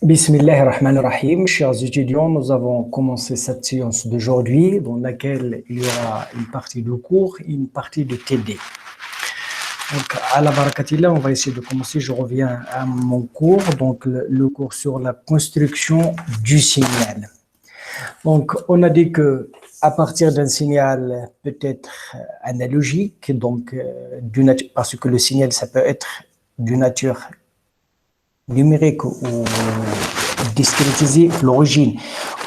Bismillahirrahmanirrahim. Chers étudiants, nous avons commencé cette séance d'aujourd'hui dans laquelle il y aura une partie de cours et une partie de TD. Donc, à la barakatillah, on va essayer de commencer. Je reviens à mon cours, donc le cours sur la construction du signal. Donc, on a dit que à partir d'un signal peut-être analogique, donc parce que le signal, ça peut être d'une nature numérique ou discrétiser l'origine,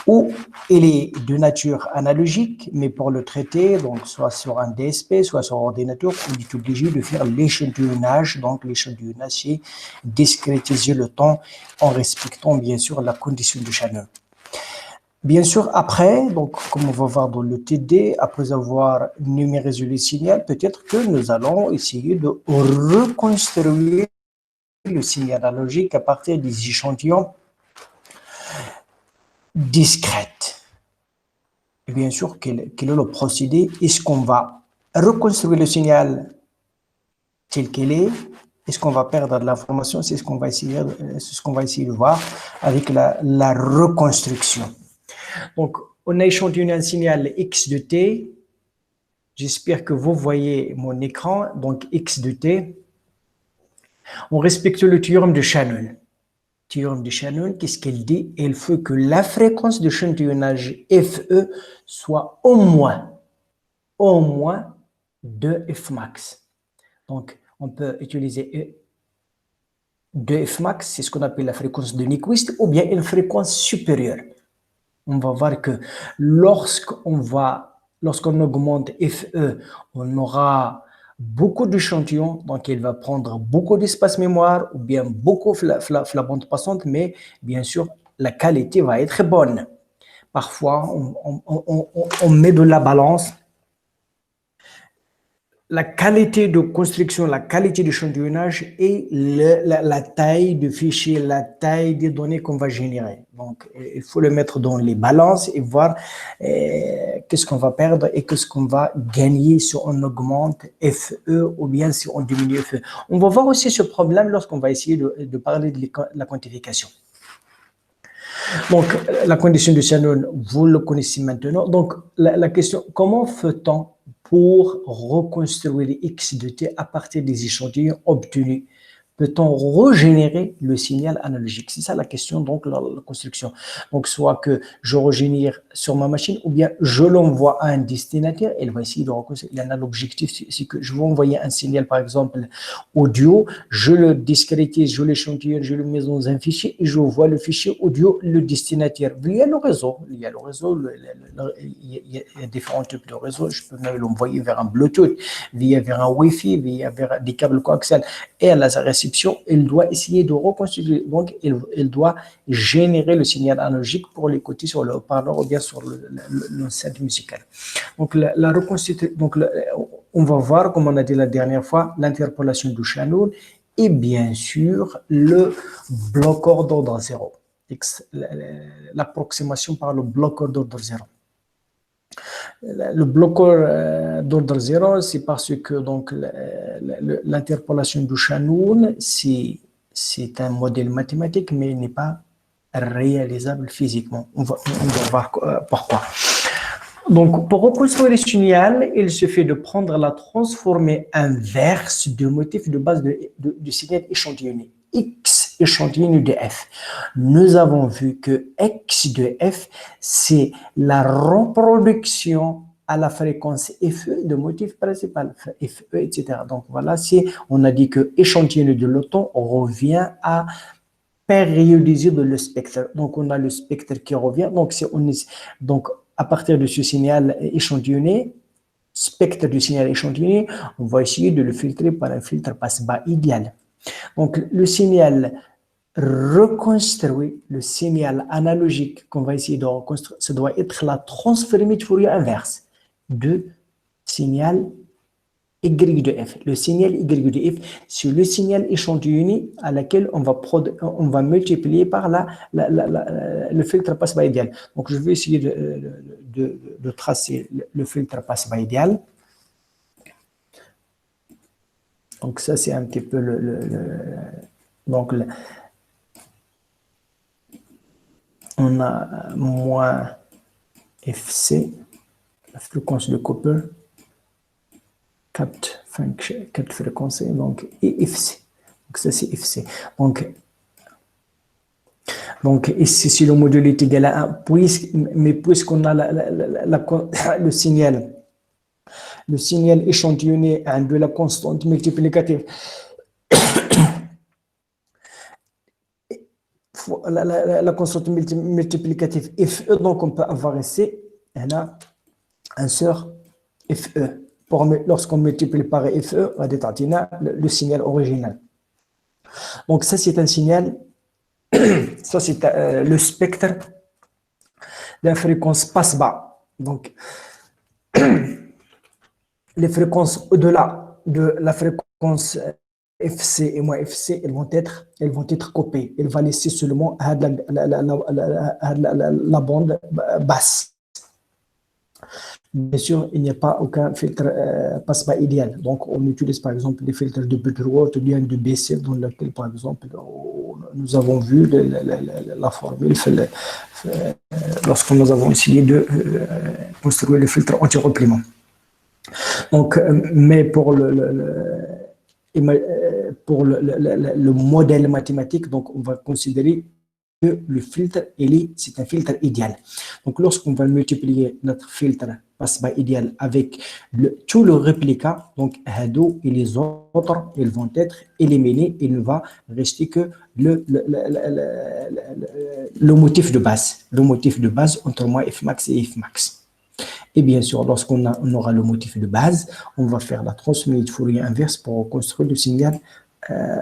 ou il est de nature analogique, mais pour le traiter, donc soit sur un DSP, soit sur un ordinateur, on est obligé de faire l'échantillonnage. Donc l'échantillonnage, c'est discrétiser le temps en respectant bien sûr la condition de Shannon. Bien sûr, après, donc comme on va voir dans le TD, après avoir numérisé le signal, peut-être que nous allons essayer de reconstruire le signal analogique à partir des échantillons discrètes. Et bien sûr, quel est le procédé? Est-ce qu'on va reconstruire le signal tel qu'il est? Est-ce qu'on va perdre de l'information? C'est ce qu'on va essayer de voir avec la reconstruction. Donc, on a échantillonné un signal x de t. J'espère que vous voyez mon écran. Donc, x de t. On respecte le théorème de Shannon. Théorème de Shannon, qu'est-ce qu'elle dit? Elle veut que la fréquence d'échantillonnage FE soit au moins 2 F max. Donc, on peut utiliser 2 F max, c'est ce qu'on appelle la fréquence de Nyquist, ou bien une fréquence supérieure. On va voir que lorsqu'on augmente FE, on aura beaucoup d'échantillons, donc il va prendre beaucoup d'espace mémoire ou bien beaucoup la bande passante, mais bien sûr, la qualité va être bonne. Parfois, on met de la balance. La qualité de construction, la qualité d'échantillonnage et la taille du fichier, la taille des données qu'on va générer. Donc, il faut le mettre dans les balances et voir qu'est-ce qu'on va perdre et qu'est-ce qu'on va gagner si on augmente FE ou bien si on diminue FE. On va voir aussi ce problème lorsqu'on va essayer de parler de la quantification. Donc, la condition de Shannon, vous le connaissez maintenant. Donc, la question, comment fait-on pour reconstruire x de t à partir des échantillons obtenus? Peut-on régénérer le signal analogique? C'est ça la question, donc la construction. Donc, soit que je régénère sur ma machine ou bien je l'envoie à un destinataire. Elle va essayer de reconstruire. Il y en a l'objectif, c'est que je vais envoyer un signal, par exemple, audio, je le discrétise, je l'échantillonne, je le mets dans un fichier et je vois le fichier audio, le destinataire. Il y a le réseau, il y a différents types de réseaux. Je peux même l'envoyer vers un Bluetooth, vers un Wi-Fi, vers des câbles coaxiales. Et à la réception, elle doit essayer de reconstituer. Donc, elle doit générer le signal analogique pour l'écouter sur le haut-parleur ou bien sur l'enceinte musicale. Donc, la reconstitution. Donc, on va voir, comme on a dit la dernière fois, l'interpolation de Shannon et bien sûr le bloqueur d'ordre zéro. L'approximation par le bloqueur d'ordre zéro. Le bloqueur d'ordre zéro, c'est parce que donc l'interpolation de Shannon, c'est un modèle mathématique, mais il n'est pas réalisable physiquement. On va voir pourquoi. Donc, pour reconstruire le signal, il suffit de prendre la transformée inverse du motif de base du signal échantillonné. X échantillonné de F. Nous avons vu que X de F, c'est la reproduction à la fréquence FE de motif principal, FE, etc. Donc, voilà, si on a dit que échantillonné de l'automne revient à périodiser le spectre. Donc, on a le spectre qui revient. Donc, à partir de ce signal échantillonné, spectre du signal échantillonné, on va essayer de le filtrer par un filtre passe-bas idéal. Donc, le signal reconstruit, le signal analogique qu'on va essayer de reconstruire, ça doit être la transformée de Fourier inverse de signal Y de F. Le signal Y de F, c'est le signal échantillonné à laquelle on va multiplier par le filtre passe-bas idéal. Donc, je vais essayer de tracer le filtre passe-bas idéal. Donc, ça, c'est un petit peu donc, On a moins FC, la fréquence de Cooper, 4 fréquences, donc, et FC. Donc, ça, c'est FC. Donc, ici, si le module est égal à 1, mais puisqu'on a le signal échantillonné de la constante multiplicative, la constante multiplicative FE, donc on peut avoir ici un sur FE. Lorsqu'on multiplie par FE, on a le signal original. Donc ça c'est un signal, ça c'est le spectre d'une fréquence passe-bas. Donc les fréquences au-delà de la fréquence FC et moins FC, elles vont être coupées. Elle va laisser seulement la bande basse. Bien sûr, il n'y a pas aucun filtre passe-bas idéal. Donc, on utilise par exemple les filtres de Butterworth ou bien de BC, dans lequel, par exemple, nous avons vu la formule lorsque nous avons essayé de construire le filtre anti-repliement. Donc, mais pour le modèle mathématique, donc on va considérer que le filtre, c'est un filtre idéal. Donc, lorsqu'on va multiplier notre filtre passe-bas idéal avec tout le réplica, donc Hado et les autres, ils vont être éliminés. Il ne va rester que le motif de base. Le motif de base entre moi Fmax et Fmax. Et bien sûr, lorsqu'on aura le motif de base, on va faire la transformée de Fourier inverse pour construire le signal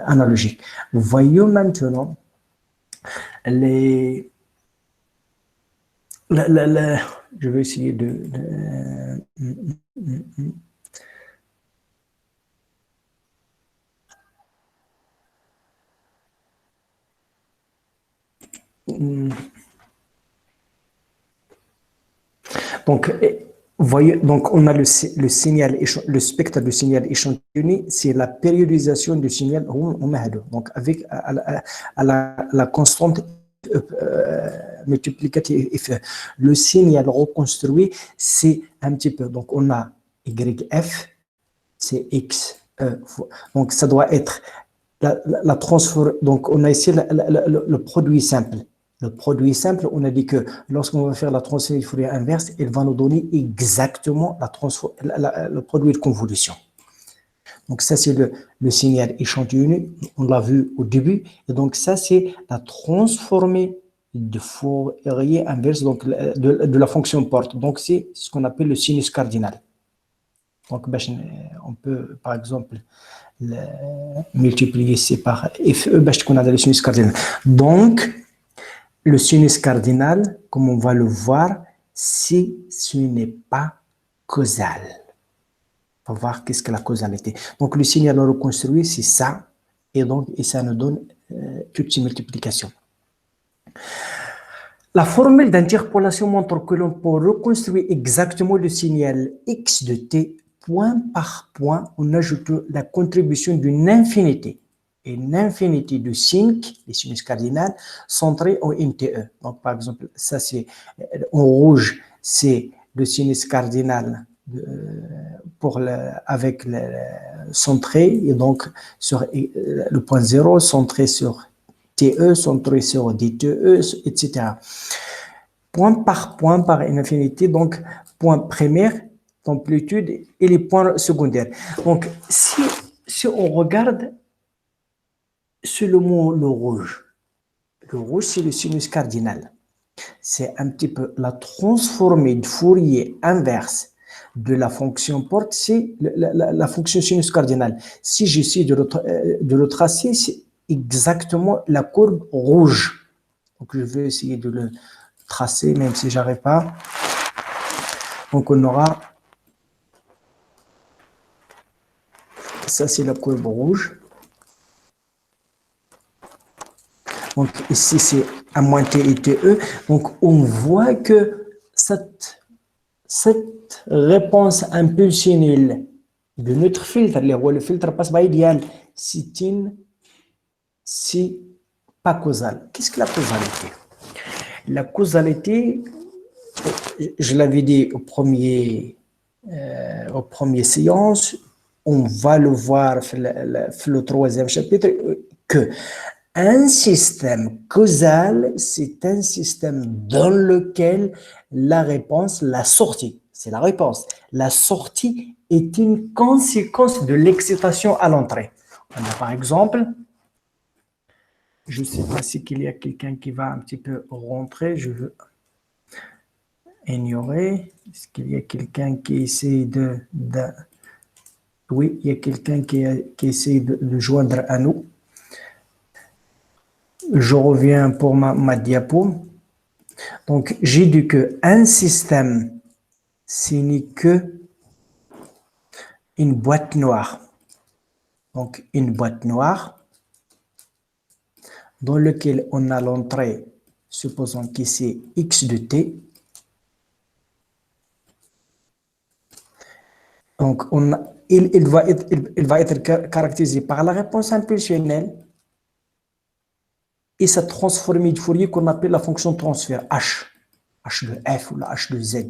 analogique. Voyons maintenant je vais essayer donc, donc, on a le signal, le spectre du signal échantillonné, c'est la périodisation du signal, donc avec la constante multiplicative. Le signal reconstruit, c'est un petit peu, donc on a YF, c'est X, donc ça doit être la transformation, donc on a ici le produit simple. Le produit simple, on a dit que lorsqu'on va faire la transformée de Fourier inverse, elle va nous donner exactement le produit de convolution. Donc ça, c'est le signal échantillonné, on l'a vu au début. Et donc ça, c'est la transformée de Fourier inverse, donc de la fonction porte. Donc c'est ce qu'on appelle le sinus cardinal. Donc on peut, par exemple, multiplier C par FE, qu'on a le sinus cardinal. Donc, le sinus cardinal, comme on va le voir, si ce n'est pas causal. On va voir qu'est-ce que la causalité. Donc, le signal reconstruit, c'est ça. Et donc, ça nous donne toutes ces multiplications. La formule d'interpolation montre que l'on peut reconstruire exactement le signal x de t point par point en ajoutant la contribution d'une infinité. Une infinité de signes, les sinus cardinales, centrés en NTE. Donc, par exemple, ça c'est en rouge, c'est le sinus cardinal avec le centré, et donc sur le point 0, centré sur TE, centré sur DTE, etc. Point par une infinité, donc point primaire, d'amplitude, et les points secondaires. Donc, si on regarde sur le mot le rouge, c'est le sinus cardinal. C'est un petit peu la transformée de Fourier inverse de la fonction porte, c'est la fonction sinus cardinal. Si j'essaie de le tracer, c'est exactement la courbe rouge. Donc, je vais essayer de le tracer, même si je n'arrive pas. Donc, on aura... Ça, c'est la courbe rouge. Donc, ici, c'est A moins T et TE. Donc, on voit que cette réponse impulsionnelle de notre filtre, le filtre passe-bas idéal, c'est pas causal. Qu'est-ce que la causalité? La causalité, je l'avais dit au premier séance, on va le voir dans le troisième chapitre, que un système causal, c'est un système dans lequel la réponse, la sortie, c'est la réponse. La sortie est une conséquence de l'excitation à l'entrée. On a par exemple, je ne sais pas si il y a quelqu'un qui va un petit peu rentrer, je veux ignorer. Est-ce qu'il y a quelqu'un qui essaie oui, il y a quelqu'un qui essaie de joindre à nous. Je reviens pour ma diapo. Donc, j'ai dit qu'un système, ce n'est que une boîte noire. Donc, une boîte noire dans laquelle on a l'entrée, supposons que c'est x de t. Donc, il va être caractérisé par la réponse impulsionnelle et sa transformée de Fourier qu'on appelle la fonction transfert H. H de f ou la H de z.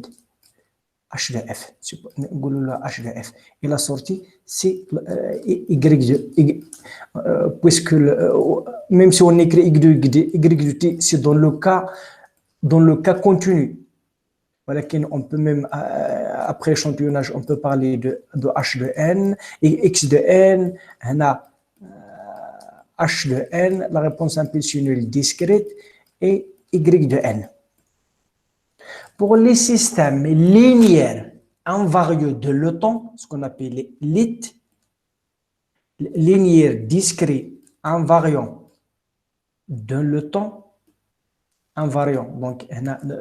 H de f. H de f. Et la sortie, c'est y de puisque même si on écrit y de t, c'est dans le cas continu. Voilà, on peut même, après échantillonnage, on peut parler de H de n et x de n. On a H de n, la réponse impulsionnelle discrète, et y de n. Pour les systèmes linéaires invariants de le temps, ce qu'on appelle les LIT, linéaires discrets invariants de le temps, invariant, donc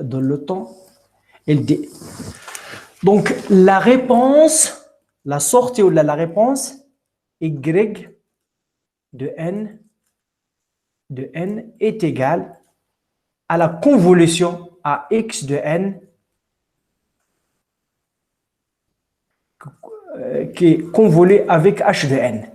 dans le temps, donc la réponse, la sortie ou la réponse, y de n est égale à la convolution à x de n qui est convolue avec h de n.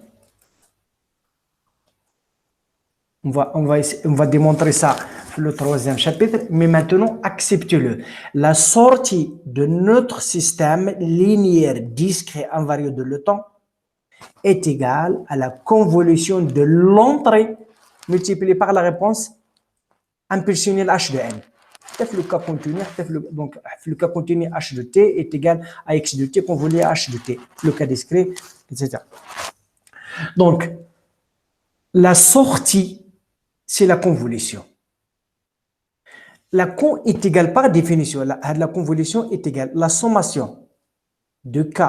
On va démontrer ça dans le troisième chapitre, mais maintenant, acceptez-le. La sortie de notre système linéaire discret invariant de le temps est égale à la convolution de l'entrée multipliée par la réponse impulsionnelle h de n. Le cas continu, donc le cas continu h de t est égal à x de t convolé à h de t. Le cas discret, etc. Donc, la sortie, c'est la convolution. La con est égale par définition, la convolution est égale, la sommation de k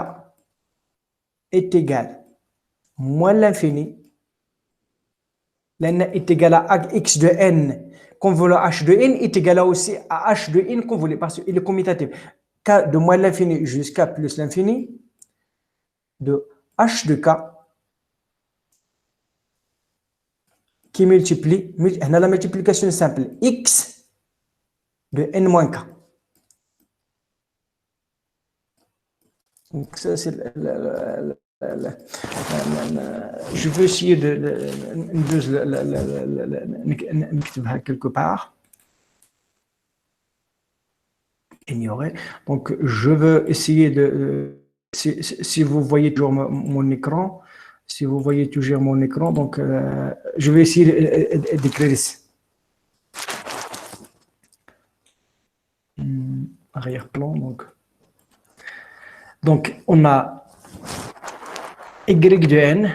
est égale moins l'infini, n est égal à x de n convolé à h de n est égal aussi à h de n convolé parce qu'il est commutatif. K de moins l'infini jusqu'à plus l'infini de h de k qui multiplie, on a la multiplication simple, x de n moins k. Donc ça c'est je veux essayer de quelque part. Ignorer. Donc je veux essayer de si vous voyez toujours mon écran, si vous voyez toujours mon écran, donc je vais essayer d'écrire ici. Arrière-plan, donc on a y de n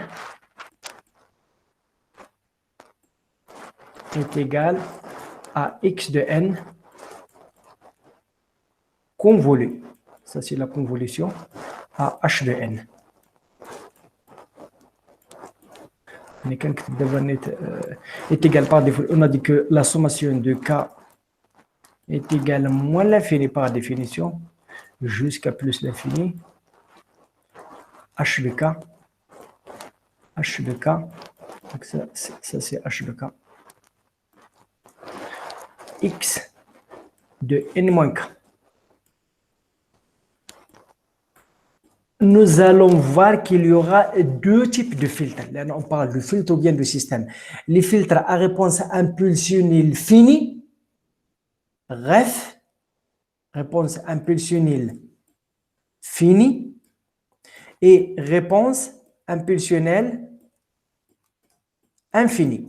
est égal à x de n convolé, ça c'est la convolution, à h de n. Est égal par défaut. On a dit que la sommation de k est égale à moins l'infini par définition jusqu'à plus l'infini h de k, donc ça c'est h de k, x de n moins k. Nous allons voir qu'il y aura deux types de filtres. Là, on parle de filtre ou bien de système. Les filtres à réponse impulsionnelle finie ref, réponse impulsionnelle finie, et réponse impulsionnelle infinie.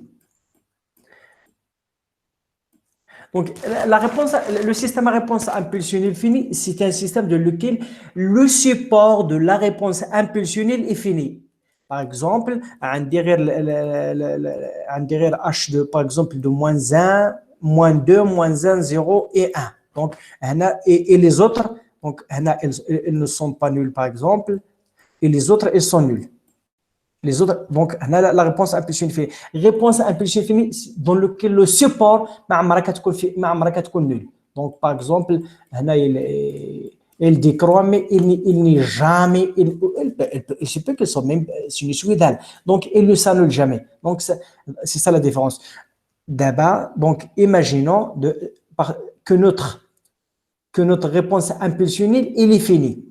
Donc, la réponse, le système à réponse impulsionnelle finie, c'est un système dans lequel le support de la réponse impulsionnelle est fini. Par exemple, derrière h de, par exemple, de moins 1, moins 2, moins 1, 0 et 1. Donc, et les autres, donc, elles ne sont pas nulles, par exemple, et les autres, elles sont nulles. Les autres, donc, la réponse impulsionnelle finie. Réponse impulsionnelle finie dans lequel le support est nul. Donc, par exemple, il décroît, mais il n'est jamais, il se peut qu'elle soit même sinusoïdale. Donc, il ne s'annule jamais. Donc, c'est ça la différence. D'abord, donc, imaginons que notre réponse impulsionnelle, elle est finie.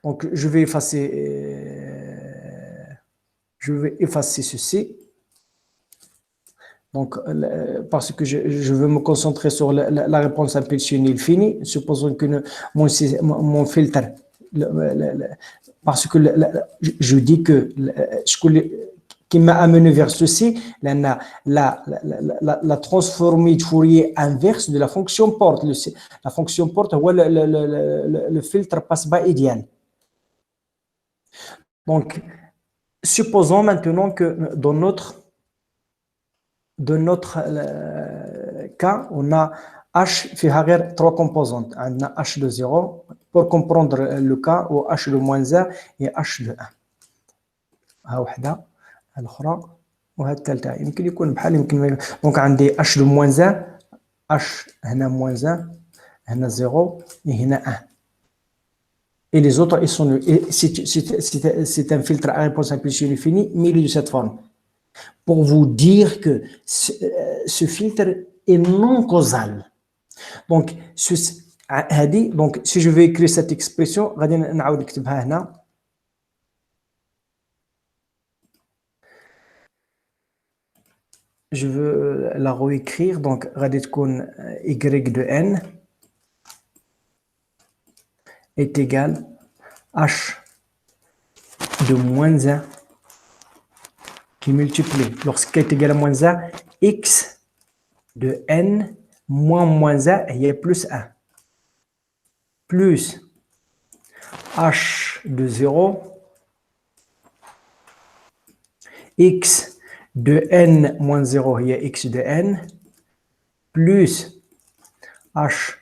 Donc, je vais effacer ceci. Donc, parce que je veux me concentrer sur la réponse impulsionnelle finie. Supposons que mon filtre, parce que je dis que ce qui m'a amené vers ceci, la transformée de Fourier inverse de la fonction porte. La fonction porte, le filtre passe-bas idéal. Donc, supposons maintenant que dans notre cas, on a H fait trois composantes. On a H de 0 pour comprendre le cas où H de moins 1 et H de 1. ها وحده الأخرى وها الثالثة يمكن يكون بحال يمكن ما دونك عندي H de moins 1 H هنا moins 1 هنا 0 et هنا 1. Et les autres, ils sont nuls. Et c'est un filtre à réponse impulsionnelle finie, mais il est de cette forme. Pour vous dire que ce filtre est non causal. Donc, si je vais écrire cette expression, je veux la réécrire. Donc, y de n est égal h de moins 1 qui multiplie, lorsqu'il est égal à moins 1, x de n moins 1 est plus 1, plus h de 0, x de n moins 0 est x de n, plus h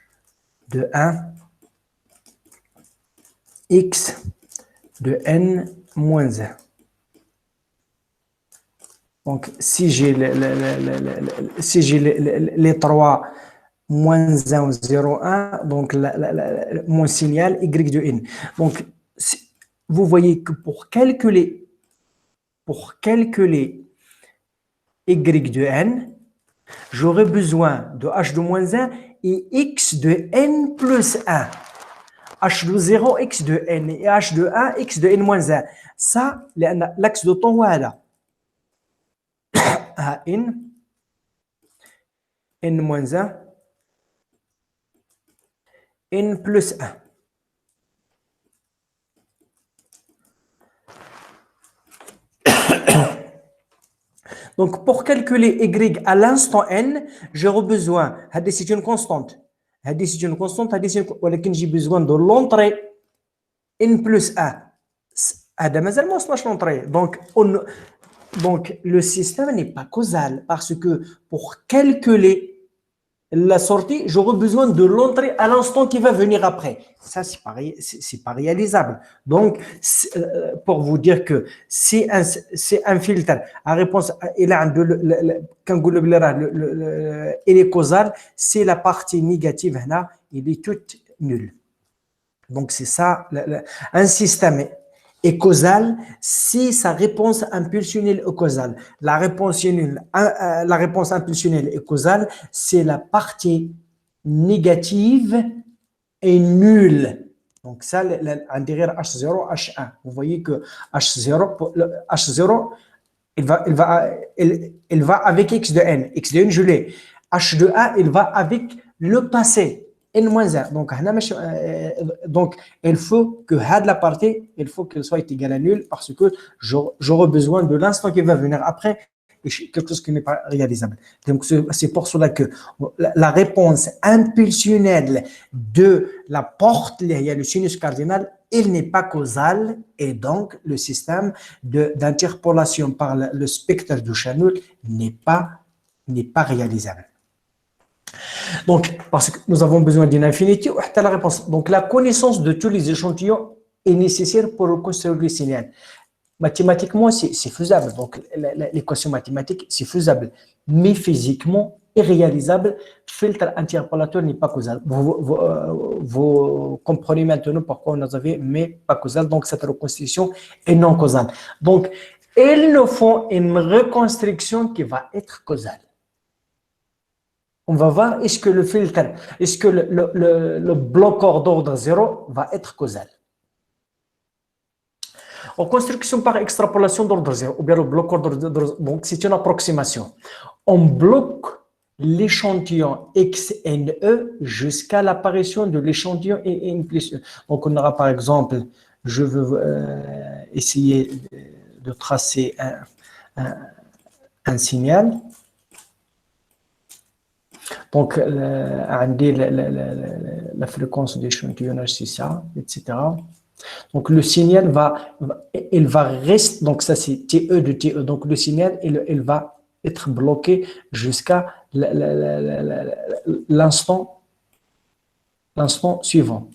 de 1, x de n moins 1. Donc, si j'ai les trois moins 1 ou 0, 1, donc mon signal y de n. Donc, vous voyez que pour calculer y de n, j'aurai besoin de h de moins 1 et x de n plus 1. h de 0, x de n et h de 1, x de n moins 1. Ça, l'axe de temps, voilà. n moins 1, n plus 1. Donc, pour calculer y à l'instant n, j'aurai besoin, c'est une constante. C'est une constante, j'ai besoin de l'entrée n plus 1. Donc, le système n'est pas causal parce que pour calculer la sortie, j'aurai besoin de l'entrée à l'instant qui va venir après. Ça, c'est pas réalisable. Donc, pour vous dire que c'est un filtre à réponse, il est causal, c'est la partie négative là, il est toute nulle. Donc, c'est ça, un système est causal si sa réponse impulsionnelle est causale. La réponse impulsionnelle est causale, c'est la partie négative est nulle. Donc ça, derrière H0, H1. Vous voyez que H0, il va avec x de n. X de n, je l'ai. H de A, il va avec le passé. N-1. Donc, il faut que H de la partie, il faut qu'elle soit égale à nul parce que j'aurai besoin de l'instant qui va venir après, quelque chose qui n'est pas réalisable. Donc, c'est pour cela que la réponse impulsionnelle de la porte, il y a le sinus cardinal, il n'est pas causal et donc le système d'interpolation par le spectre du Shannoul n'est pas réalisable. Donc, parce que nous avons besoin d'une infinité, la réponse. Donc, la connaissance de tous les échantillons est nécessaire pour reconstruire le signal. Mathématiquement, c'est faisable. Donc, l'équation mathématique, c'est faisable. Mais physiquement, irréalisable. Filtre interpolateur n'est pas causal. Vous comprenez maintenant pourquoi on avait mais pas causal. Donc, cette reconstruction est non causale. Donc, ils nous font une reconstruction qui va être causale. On va voir est-ce que le filtre, est-ce que le bloqueur d'ordre 0 va être causal. En construction par extrapolation d'ordre 0, ou bien le bloqueur d'ordre 0, donc c'est une approximation. On bloque l'échantillon XNE jusqu'à l'apparition de l'échantillon N plus E. Donc on aura par exemple, je veux essayer de tracer un signal. Donc, la fréquence d'échantillonnage, c'est ça, etc. Donc, le signal il va rester, donc ça c'est TE de TE. Donc, le signal, il va être bloqué jusqu'à l'instant suivant.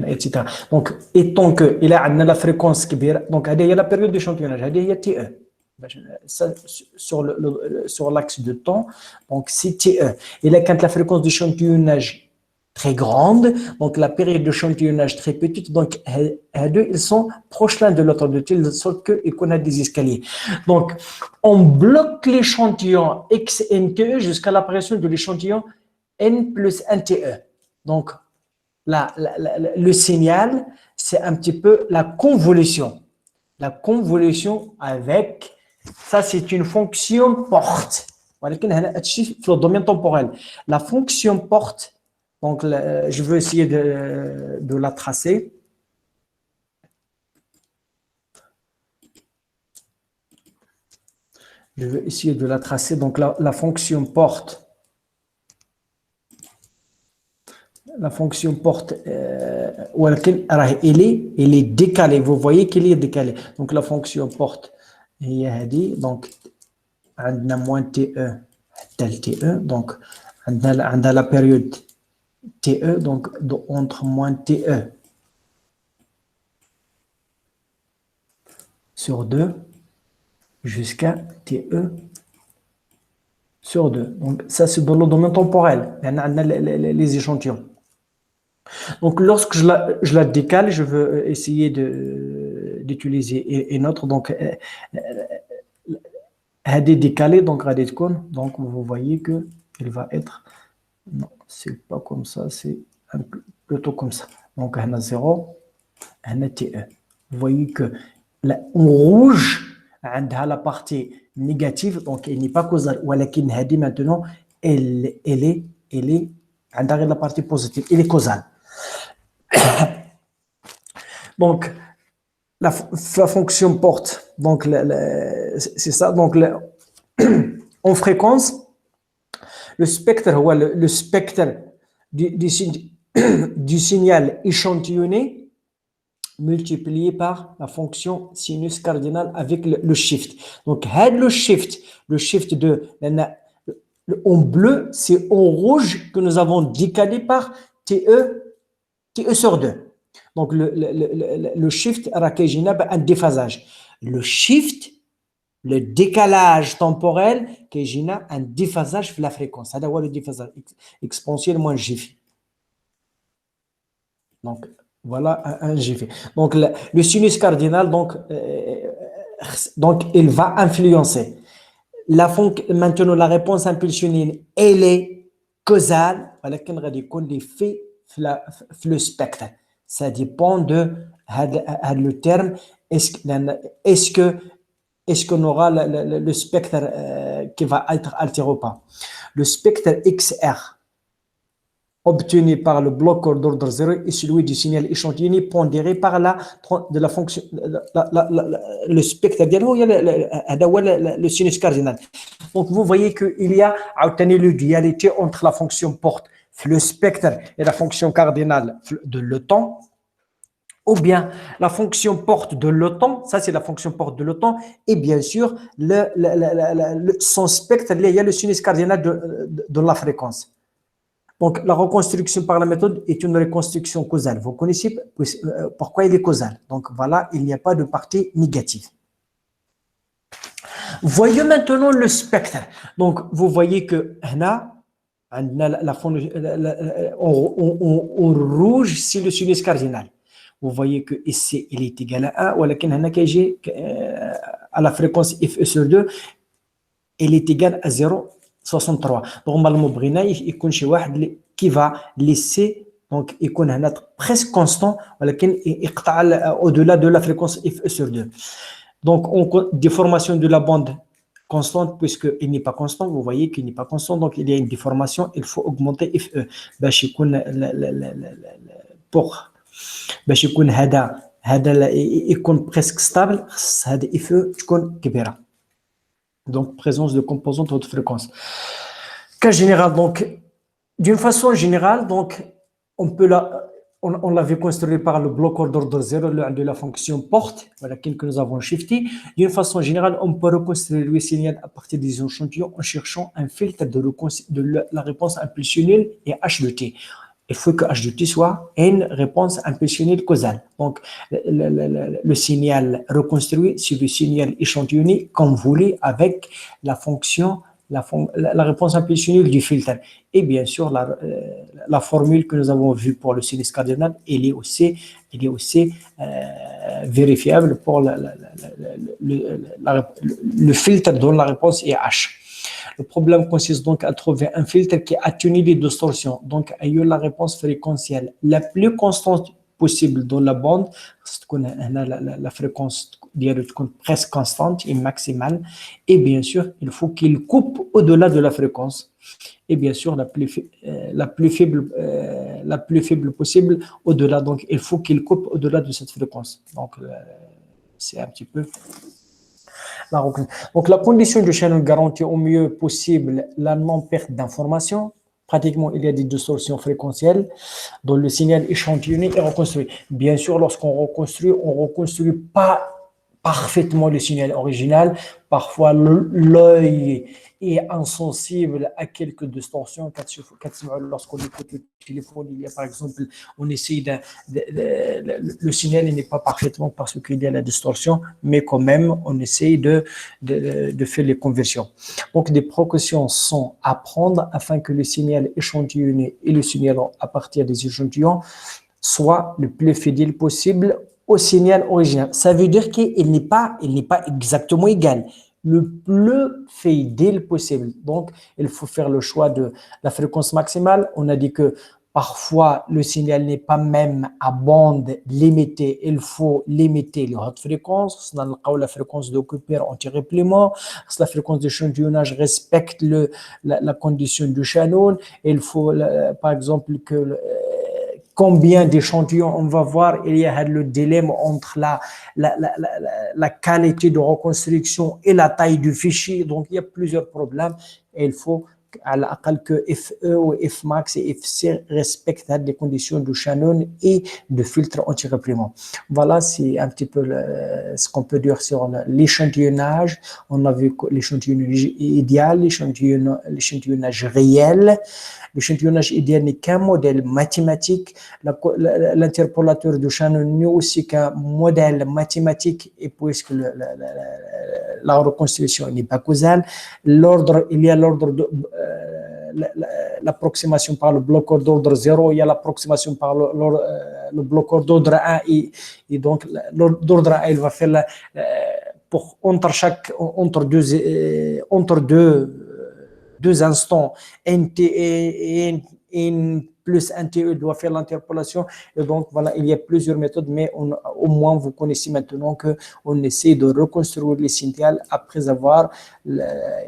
Etc. Donc, et tant qu'il a la fréquence, donc, il y a la période d'échantillonnage, il y a TE. Sur l'axe de temps, donc c'est TE. Et là, quand la fréquence d'échantillonnage très grande, donc la période d'échantillonnage très petite, donc ils sont proches l'un de l'autre, de telle sorte qu'on a des escaliers. Donc, on bloque l'échantillon XNTE jusqu'à l'apparition de l'échantillon N plus 1TE. Donc, le signal, c'est un petit peu la convolution. La convolution avec... Ça, c'est une fonction porte. Le domaine temporel. La fonction porte, donc je veux essayer de la tracer. Je veux essayer de la tracer. Donc, la fonction porte. La fonction porte, elle est décalée. Vous voyez qu'elle est décalée. Donc, la fonction porte. Donc, on a moins TE, tel TE, donc on a la période TE, donc entre moins TE sur 2 jusqu'à TE sur 2. Donc, ça, c'est dans le domaine temporel. On a les échantillons. Donc, lorsque je la décale, je veux essayer d'utiliser une autre. Donc, elle est décalée, donc vous voyez qu'il va être, non, c'est pas comme ça, c'est plutôt comme ça. Donc, on a 0, on a TE. Vous voyez que en rouge, on a la partie négative, donc elle n'est pas causale. Ou maintenant, elle est, on a la partie positive, elle est causale. Donc, la fonction porte, donc c'est ça, donc en fréquence, le spectre du signal échantillonné multiplié par la fonction sinus cardinal avec le shift. Donc, le shift en bleu, c'est en rouge que nous avons décalé par TE sur 2. Donc, le shift, un déphasage. Le shift, le décalage temporel, qui a un déphasage de la fréquence. C'est le déphasage exponentiel moins G. Donc, voilà un G. Donc, le sinus cardinal, donc il va influencer. Maintenant, la réponse impulsionnelle, elle est causale. Voilà qu'on a dit qu'on l'effet le spectre. Ça dépend de le terme. Est-ce que est-ce qu'on aura le spectre qui va être altéré ou pas. Le spectre XR obtenu par le bloqueur d'ordre 0 est celui du signal échantillonné pondéré par de la fonction, le spectre le sinus cardinal. Donc vous voyez qu'il y a une dualité entre la fonction porte, le spectre et la fonction cardinale de le temps, ou bien la fonction porte de l'OTAN, ça c'est la fonction porte de l'OTAN, et bien sûr son spectre, il y a le sinus cardinal de la fréquence. Donc la reconstruction par la méthode est une reconstruction causale. Vous connaissez pourquoi il est causal. Donc voilà, il n'y a pas de partie négative. Voyons maintenant le spectre. Donc vous voyez que là, en rouge, c'est le sinus cardinal. Vous voyez que ici, il est égal à 1, ou à la fréquence FE sur 2, il est égal à 0,63. Normalement, il y a qui va laisser, donc il est presque constant, au-delà de la fréquence FE sur 2. Donc, déformation de la bande constante, puisqu'il n'est pas constant, vous voyez qu'il n'est pas constant, donc il y a une déformation, il faut augmenter FE. Pour باش يكون هذا يكون presque stable هذا FE تكون كبيرة. Donc présence de composante haute fréquence. Cas général, donc d'une façon générale, donc on l'avait construit par le bloqueur d'ordre 0 de la fonction porte, voilà que nous avons shifté. D'une façon générale, on peut reconstruire le signal à partir des échantillons en cherchant un filtre de la réponse impulsionnelle et H de T. Il faut que H de T soit une réponse impulsionnelle causale. Donc, le signal reconstruit, c'est le signal échantillonné comme voulu avec la fonction, la réponse impulsionnelle du filtre. Et bien sûr, la formule que nous avons vue pour le sinus cardinal, elle est aussi vérifiable pour le filtre dont la réponse est H. Le problème consiste donc à trouver un filtre qui atténue les distorsions, donc à la réponse fréquentielle la plus constante possible dans la bande, la fréquence presque constante et maximale, et bien sûr, il faut qu'il coupe au-delà de la fréquence, et bien sûr, la plus faible possible au-delà, donc il faut qu'il coupe au-delà de cette fréquence. Donc, c'est un petit peu... Donc, la condition de Shannon garantit au mieux possible la non-perte d'information. Pratiquement, il y a des distorsions fréquentielles dont le signal échantillonné est reconstruit. Bien sûr, lorsqu'on reconstruit, on ne reconstruit pas parfaitement le signal original. Parfois, l'œil est insensible à quelques distorsions. Lorsqu'on écoute le téléphone, il y a par exemple, on essaye le signal n'est pas parfaitement parce qu'il y a la distorsion, mais quand même, on essaye de faire les conversions. Donc, des précautions sont à prendre afin que le signal échantillonné et le signal à partir des échantillons soient le plus fidèles possible au signal original. Ça veut dire qu'il n'est pas exactement égal. Le plus fidèle possible. Donc, il faut faire le choix de la fréquence maximale. On a dit que parfois, le signal n'est pas même à bande limitée. Il faut limiter les hautes fréquences. La fréquence de Cooper anti-réplément. La fréquence d'échantillonnage respecte la condition du Shannon. Il faut, par exemple, que combien d'échantillons on va voir, il y a le dilemme entre la qualité de reconstruction et la taille du fichier. Donc, il y a plusieurs problèmes et il faut à l'aqal que FE ou Fmax et FC respectent les conditions de Shannon et de filtre anti-réplément. Voilà, c'est un petit peu ce qu'on peut dire sur l'échantillonnage. On a vu l'échantillonnage idéal, l'échantillonnage réel. L'échantillonnage idéal n'est qu'un modèle mathématique. L'interpolateur de Shannon n'est aussi qu'un modèle mathématique et puisque la reconstruction n'est pas causale, il y a l'ordre de l'approximation par le bloqueur d'ordre 0, il y a l'approximation par le bloqueur d'ordre 1 et donc l'ordre 1 il va faire entre deux instants NT et in plus un TE doit faire l'interpolation. Et donc, voilà, il y a plusieurs méthodes, mais au moins, vous connaissez maintenant qu'on essaie de reconstruire les signaux après avoir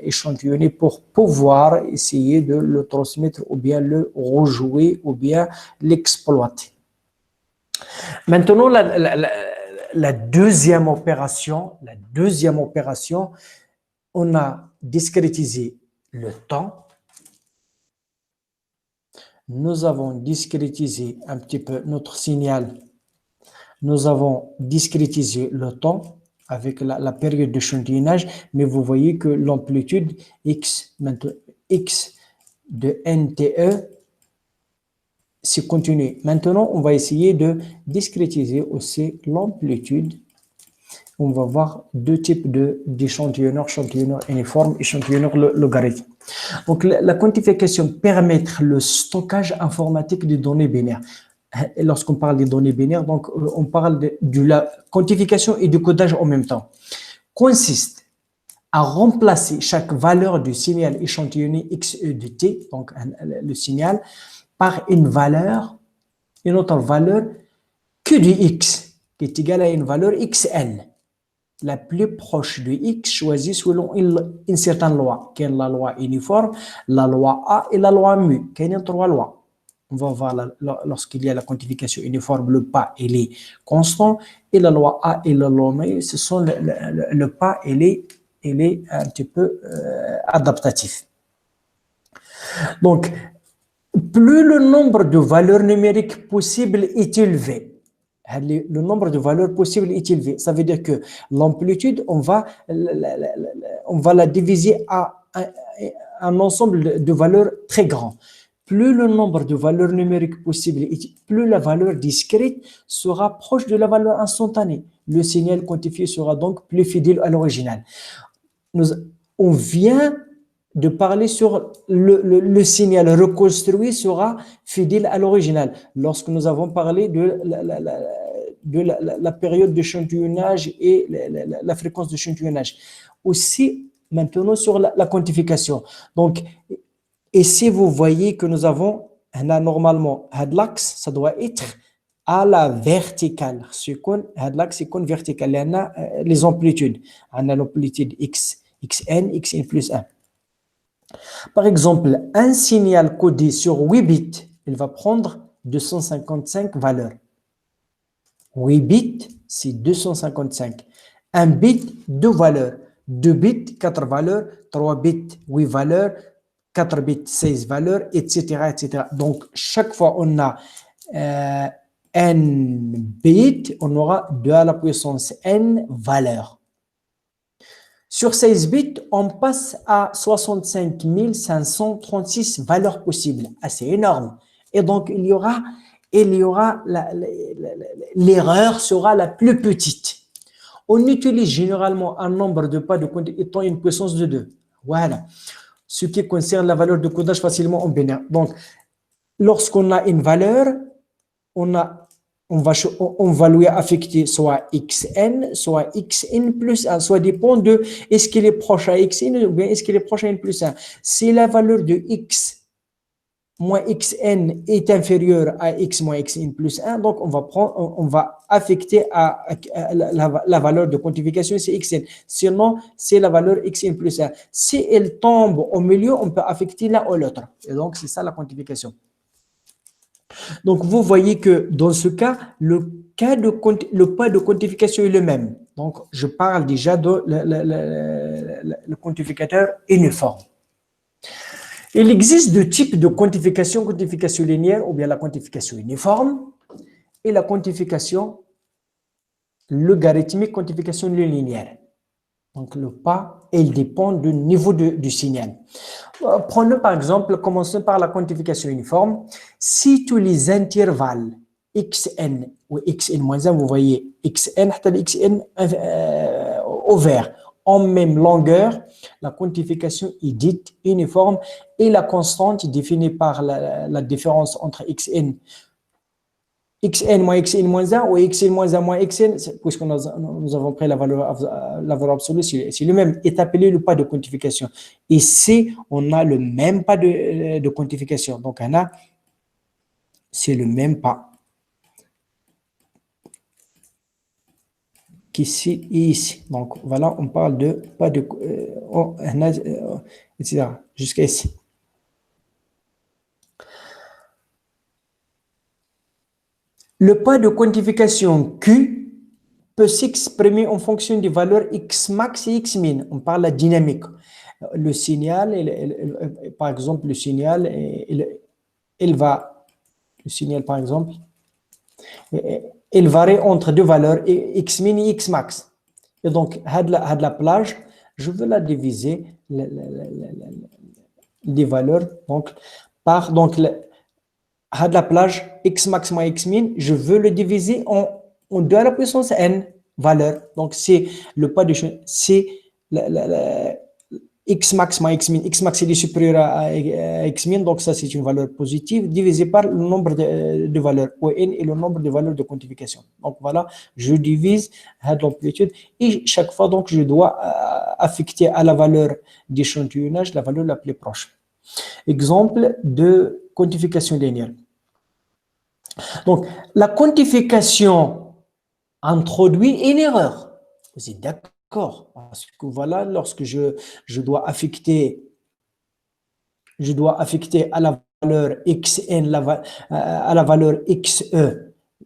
échantillonné pour pouvoir essayer de le transmettre ou bien le rejouer ou bien l'exploiter. Maintenant, la deuxième opération, on a discrétisé le temps. Nous avons discrétisé un petit peu notre signal. Nous avons discrétisé le temps avec la période d'échantillonnage, mais vous voyez que l'amplitude x de NTE, c'est continu. Maintenant, on va essayer de discrétiser aussi l'amplitude. On va voir deux types d'échantillonneurs, échantillonneur uniforme, échantillonneur logarithme. Donc, la quantification permet le stockage informatique des données binaires. Et lorsqu'on parle des données binaires, donc, on parle de la quantification et du codage en même temps. Consiste à remplacer chaque valeur du signal échantillonné XE de T, donc le signal, par une autre valeur que du X, qui est égale à une valeur XN. La plus proche de X choisie selon une certaine loi, qui est la loi uniforme, la loi A et la loi mu, qui est trois lois. On va voir lorsqu'il y a la quantification uniforme, le pas il est constant, et la loi A et la loi mu, ce sont le pas il est un petit peu adaptatif. Donc, plus le nombre de valeurs numériques possibles est élevé, le nombre de valeurs possibles est élevé. Ça veut dire que l'amplitude, on va la diviser à un ensemble de valeurs très grand. Plus le nombre de valeurs numériques possibles, plus la valeur discrète sera proche de la valeur instantanée. Le signal quantifié sera donc plus fidèle à l'original. On vient de parler sur le signal reconstruit sera fidèle à l'original. Lorsque nous avons parlé de la période d'échantillonnage et la fréquence d'échantillonnage. Aussi, maintenant, sur la quantification. Donc, et si vous voyez que nous avons, normalement, l'axe, ça doit être à la verticale. L'axe, c'est vertical. Il y a les amplitudes. On a l'amplitude xn plus 1. Par exemple, un signal codé sur 8 bits, il va prendre 255 valeurs. 8 bits, c'est 255. Un bit, 2 valeurs. 2 bits, 4 valeurs. 3 bits, 8 valeurs. 4 bits, 16 valeurs, etc., etc. Donc, chaque fois on a n bits, on aura 2 à la puissance n valeurs. Sur 16 bits, on passe à 65 536 valeurs possibles. Assez énorme. Et donc, l'erreur sera la plus petite. On utilise généralement un nombre de pas de compte étant une puissance de 2. Voilà. Ce qui concerne la valeur de codage facilement en binaire. Donc, lorsqu'on a une valeur, on va lui affecter soit xn, soit xn plus 1, soit dépend de est-ce qu'il est proche à xn ou bien est-ce qu'il est proche à n plus 1. Si la valeur de x moins xn est inférieure à x moins xn plus 1, donc on va affecter à la valeur de quantification, c'est xn. Sinon, c'est la valeur xn plus 1. Si elle tombe au milieu, on peut affecter l'un ou l'autre. Et donc, c'est ça la quantification. Donc, vous voyez que dans ce cas, le pas de quantification est le même. Donc, je parle déjà de le quantificateur uniforme. Il existe deux types de quantification linéaire ou bien la quantification uniforme et la quantification logarithmique, quantification linéaire. Donc, le pas, il dépend du niveau du signal. Prenons par exemple, commençons par la quantification uniforme. Si tous les intervalles xn ou xn-1, vous voyez xn, xn au vert, en même longueur, la quantification est dite uniforme et la constante définie par la différence entre xn moins xn moins 1 ou xn moins 1 moins xn, puisque nous avons pris la valeur absolue, c'est le même, est appelé le pas de quantification. Ici, on a le même pas de quantification. Donc, on a c'est le même pas qu'ici et ici. Donc, voilà, on parle de pas de... etc. Jusqu'à ici. Le pas de quantification Q peut s'exprimer en fonction des valeurs X max et X min. On parle de la dynamique. Le signal, par exemple, le signal, il va, le signal par exemple, il varie entre deux valeurs, X min et X max. Et donc, à de la plage, je veux la diviser, des valeurs, donc, par, donc, à de la plage, X max moins X min, je veux le diviser en 2 à la puissance n valeurs. Donc, c'est le pas de c'est X max moins X min. X max est supérieur à X min, donc ça c'est une valeur positive, divisé par le nombre de valeurs. O n est le nombre de valeurs de quantification. Donc voilà, je divise l'amplitude et chaque fois, donc, je dois affecter à la valeur d'échantillonnage la valeur la plus proche. Exemple de quantification linéaire. Donc, la quantification introduit une erreur. Vous êtes d'accord? Parce que voilà, lorsque je dois affecter à la valeur xn, à la valeur xe,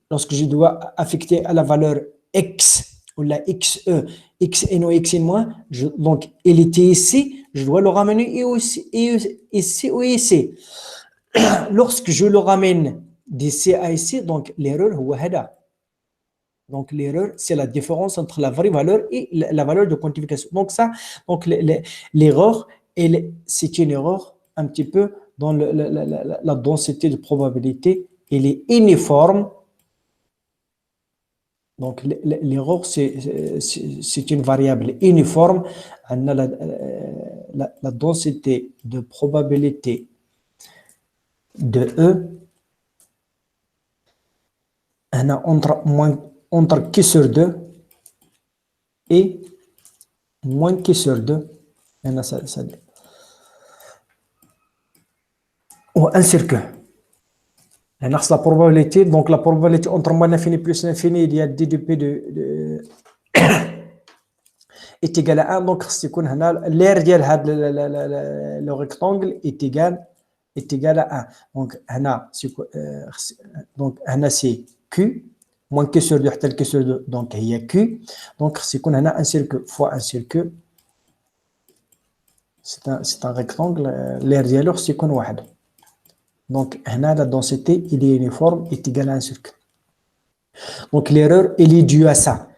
lorsque je dois affecter à la valeur x ou la xe, xn ou xn moins, donc il était ici, je dois le ramener ici ou ici. Lorsque je le ramène d'ici à ici, donc l'erreur est là. Donc l'erreur, c'est la différence entre la vraie valeur et la valeur de quantification. Donc ça, donc l'erreur, c'est une erreur un petit peu dans la densité de probabilité. Elle est uniforme. Donc l'erreur, c'est une variable uniforme. On a la densité de probabilité de E, on a entre Q sur 2 et moins Q sur 2. On a ça. Ou 1 sur Q. On a la probabilité, donc la probabilité entre moins l'infini plus l'infini, il y a d de P est égal à 1. Donc, l'air de le rectangle est égal à 1. Donc, on a c'est Q, moins Q sur 2, tel Q sur 2, donc il y a Q. Donc, c'est qu'on a un cercle fois un cercle. C'est un rectangle, l'air dialogue, c'est qu'on a. Donc, la densité, il est uniforme, est égal à un cercle. Donc, l'erreur, elle est due à ça.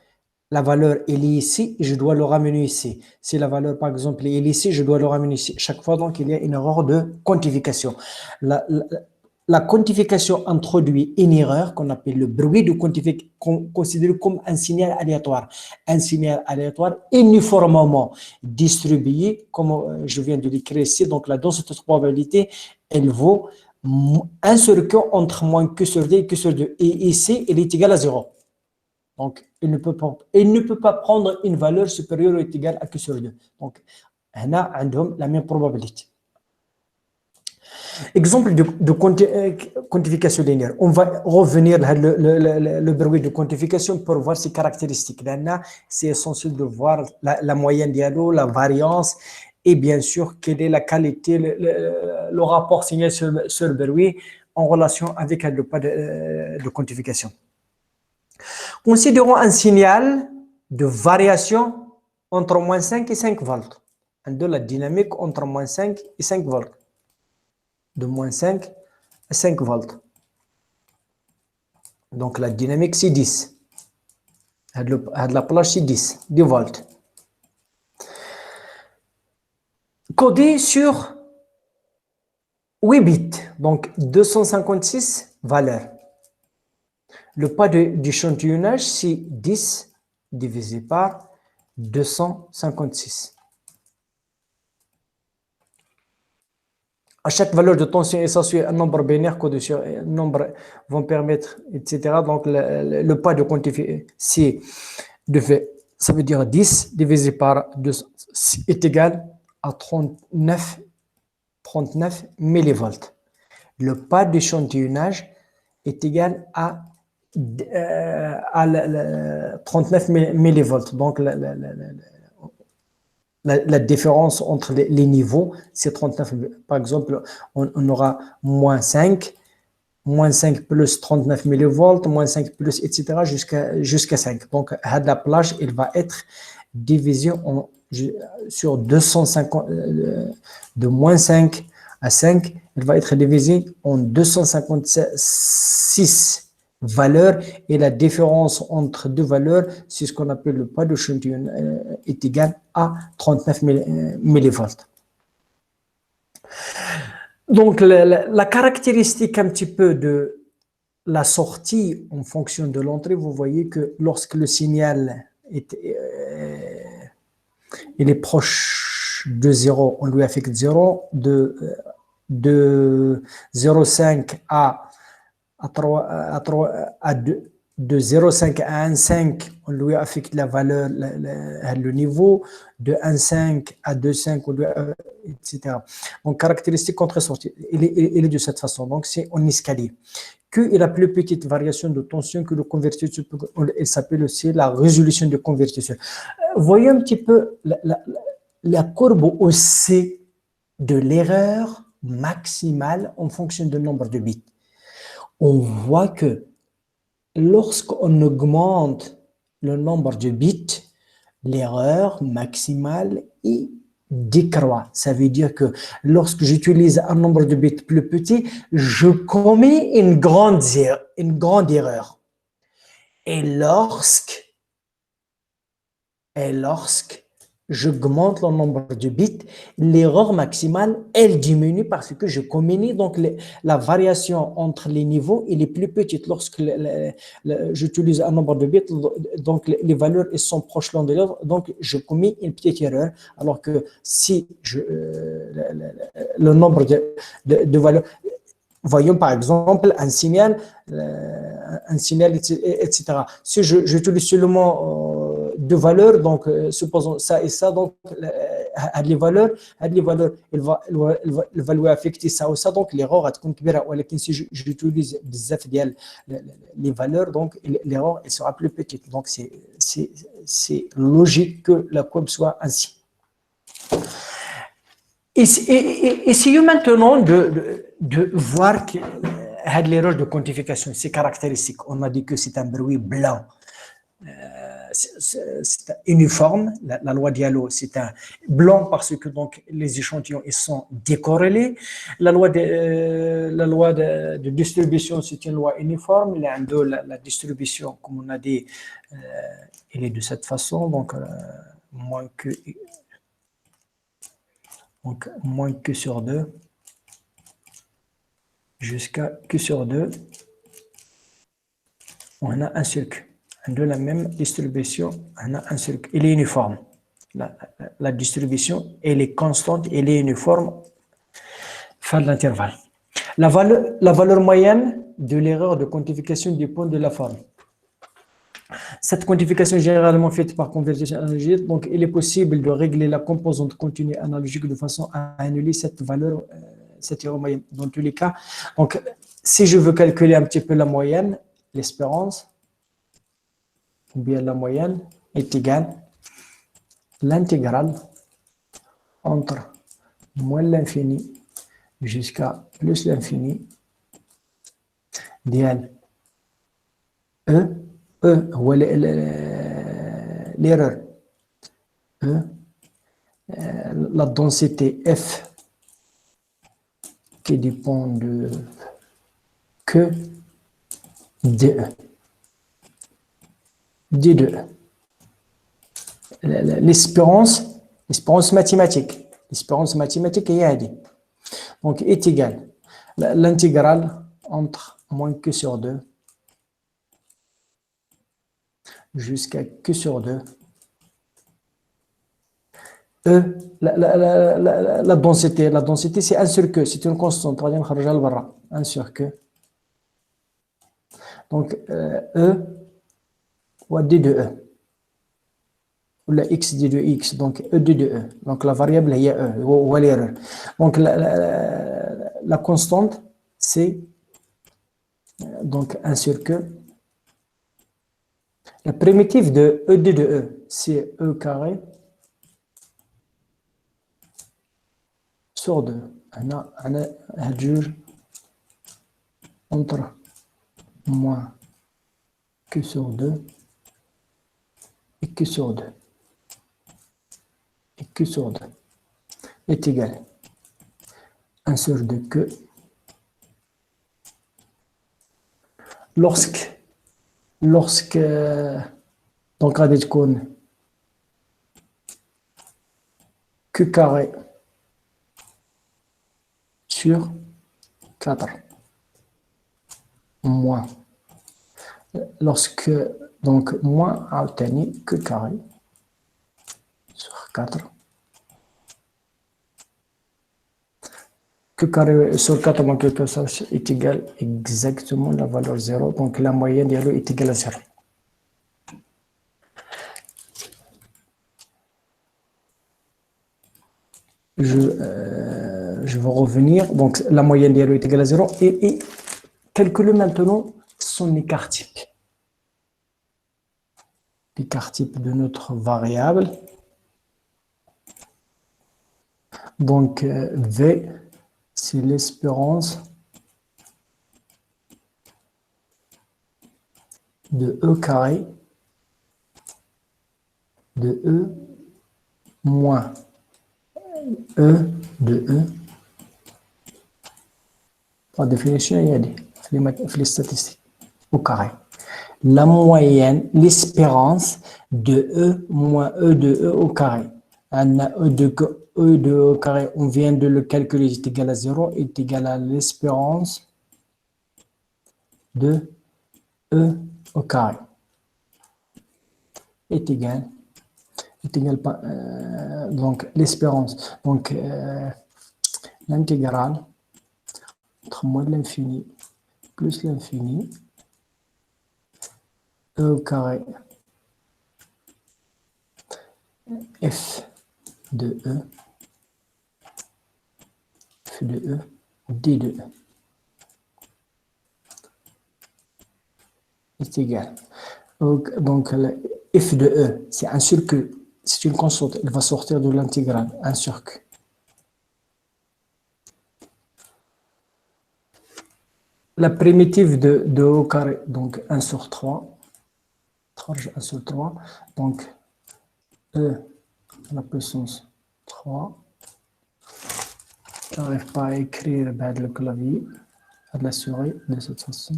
La valeur, elle est ici, je dois le ramener ici. Si la valeur, par exemple, elle est ici, je dois le ramener ici. Chaque fois, donc, il y a une erreur de quantification. La quantification introduit une erreur qu'on appelle le bruit de quantification, considéré comme un signal aléatoire. Un signal aléatoire uniformément distribué, comme je viens de l'écrire ici. Donc, la densité de probabilité, elle vaut 1 sur Q entre moins Q sur 2 et Q sur 2. Et ici, elle est égale à 0. Donc, il ne peut pas prendre une valeur supérieure ou égale à Q sur 2. Donc, on a la même probabilité. Exemple de quantification linéaire. On va revenir le bruit de quantification pour voir ses caractéristiques. Là, c'est essentiel de voir la moyenne dialogue, la variance et bien sûr, quelle est la qualité, le rapport signal sur le bruit en relation avec le pas de quantification. Considérons un signal de variation entre moins 5 et 5 volts. De la dynamique entre moins 5 et 5 volts. De moins 5 à 5 volts. Donc la dynamique c'est 10. De la plage c'est 10 volts. Codé sur 8 bits, donc 256 valeurs. Le pas d'échantillonnage, c'est 10 divisé par 256. À chaque valeur de tension associée à un nombre binaire codé sur un nombre vont permettre, etc. Donc, le pas de quantifier, c'est ça veut dire 10 divisé par 2 est égal à 39 millivolts. Le pas d'échantillonnage, est égal à 39 millivolts. Donc, la différence entre les niveaux, c'est 39. Par exemple, on aura moins 5 plus 39 millivolts, moins 5 plus, etc. jusqu'à 5. Donc, la plage, il va être divisé sur 250, de moins 5 à 5, il va être divisé en 256 valeurs, et la différence entre deux valeurs, c'est ce qu'on appelle le poids de l'échantillon, est égal à 39 millivolts. Donc, la caractéristique un petit peu de la sortie en fonction de l'entrée, vous voyez que lorsque le signal il est proche de 0, on lui affecte 0, de 0,5 à 2, de 0,5 à 1,5, on lui affecte la valeur, le niveau, de 1,5 à 2,5, on lui etc. Donc, caractéristique contre-sortie, il est de cette façon. Donc, c'est en escalier. Que la plus petite variation de tension que le convertisseur, elle s'appelle aussi la résolution de convertisseur. Voyez un petit peu la courbe haussée de l'erreur maximale en fonction du nombre de bits. On voit que lorsqu'on augmente le nombre de bits, l'erreur maximale décroît. Ça veut dire que lorsque j'utilise un nombre de bits plus petit, je commets une grande erreur. Et lorsque j'augmente le nombre de bits, l'erreur maximale, elle diminue parce que je commets donc la variation entre les niveaux, elle est plus petite. Lorsque j'utilise un nombre de bits, donc les valeurs elles sont proches l'un de l'autre, donc je commets une petite erreur. Alors que si le nombre de valeurs, voyons par exemple un signal, etc. Si j'utilise seulement deux valeurs, donc supposons ça et ça, donc les valeurs, il va lui affecter ça ou ça, donc l'erreur va être كبيرة. ولكن si j'utilise بزاف ديال les valeurs, donc l'erreur elle sera plus petite. Donc c'est logique que la courbe soit ainsi. Essayons maintenant de voir que l'erreur de quantification, c'est caractéristique. On a dit que c'est un bruit blanc. C'est uniforme, la loi Diallo, c'est un blanc parce que donc les échantillons ils sont décorrélés. La loi de distribution, c'est une loi uniforme. La distribution, comme on a dit, elle est de cette façon, donc moins que sur 2 jusqu'à Q sur 2, on a un cercle. De la même distribution, on a un cercle. Il est uniforme. La distribution, elle est constante, elle est uniforme. Fin de l'intervalle. La valeur moyenne de l'erreur de quantification dépend de la forme. Cette quantification est généralement faite par convergence analogique, donc il est possible de régler la composante continue analogique de façon à annuler cette valeur, cette erreur moyenne. Dans tous les cas, donc si je veux calculer un petit peu la moyenne, l'espérance, ou bien la moyenne est égale l'intégrale entre moins l'infini jusqu'à plus l'infini d'IL ou l'erreur la densité F qui dépend de que de D2. L'espérance mathématique est AD. Donc, est égale l'intégrale entre moins que sur 2 jusqu'à que sur 2. La densité c'est 1 sur que, c'est une constante. Un sur que. Donc, ou D de E. Ou la X D de X, donc E D de E. Donc, la variable est E, ou l'erreur. Donc, la constante, c'est Donc 1 sur Q. La primitive de ED de E, c'est E carré sur 2. On a un jure entre moins Q sur 2 et Q sur 2. Et Q sur 2 est égal à 1 sur 2 Q. Lorsque donc غادي تكون Q carré sur 4 moins lorsque donc moins عاوتاني Q carré sur 4 Q carré sur 4 moins Q carré est égal exactement la valeur 0, donc la moyenne est égale à 0. Je vais revenir, donc la moyenne est égale à 0 et calculer maintenant son écart type. L'écart type de notre variable. Donc V, c'est l'espérance de E carré de E moins E de E. Par définition, il y a les statistiques au carré. La moyenne, l'espérance de E moins E de E au carré. Un E de E au carré, on vient de le calculer, est égal à 0, est égal à l'espérance de E au carré. Est égal donc l'espérance. Donc l'intégrale entre moins l'infini plus l'infini E au carré F de E D de E est égal. Donc F de E, c'est 1 sur Q, c'est une constante, elle va sortir de l'intégrale 1 sur Q. La primitive de E au carré, donc 1 sur 3, 1 sur 3, donc E à la puissance 3. Je n'arrive pas à écrire avec le clavier, à la souris de cette façon.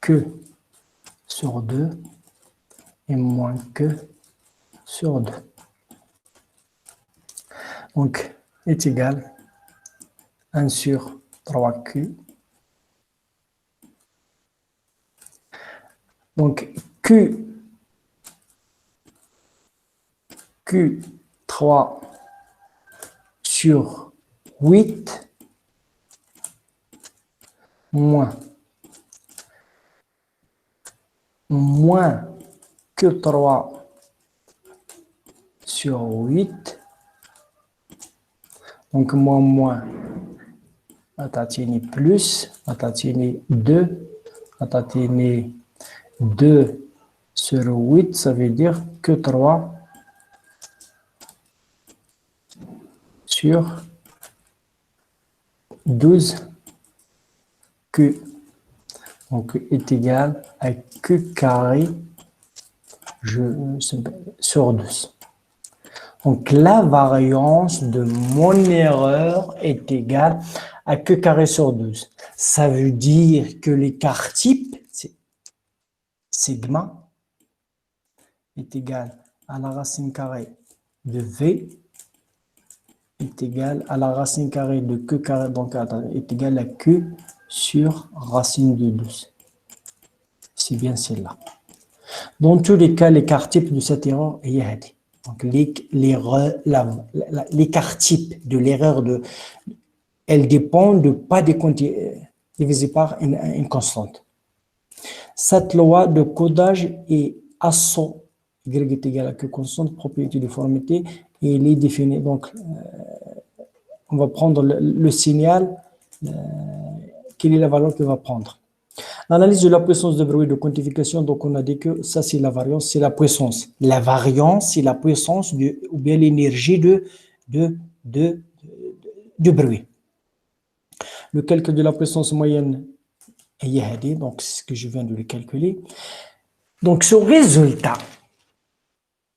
Q sur 2 et moins Q sur 2. Donc, est égal à 1 sur 3Q. Donc, Q3 sur 8 moins Q3 sur 8. Donc, moins, atatini plus, atatini 2, atatini 2 sur 8, ça veut dire que 3 sur 12 Q. Donc, est égal à Q carré sur 12. Donc, la variance de mon erreur est égale à Q carré sur 12. Ça veut dire que l'écart type, c'est sigma, est égal à la racine carrée de V, est égal à la racine carrée de Q carré, donc est égal à Q sur racine de 12. C'est bien celle-là. Dans tous les cas, l'écart type de cette erreur est Yahdi. Donc, l'écart type de l'erreur, elle dépend de pas divisé par une constante. Cette loi de codage est ASSO, y est égal à Q constante, propriété de conformité, et elle est définie. Donc, on va prendre le signal quelle est la valeur qu'il va prendre. L'analyse de la puissance de bruit de quantification, donc on a dit que ça c'est la variance, c'est la puissance. La variance, c'est la puissance ou bien l'énergie de, du bruit. Le calcul de la puissance moyenne est donc c'est ce que je viens de le calculer. Donc ce résultat,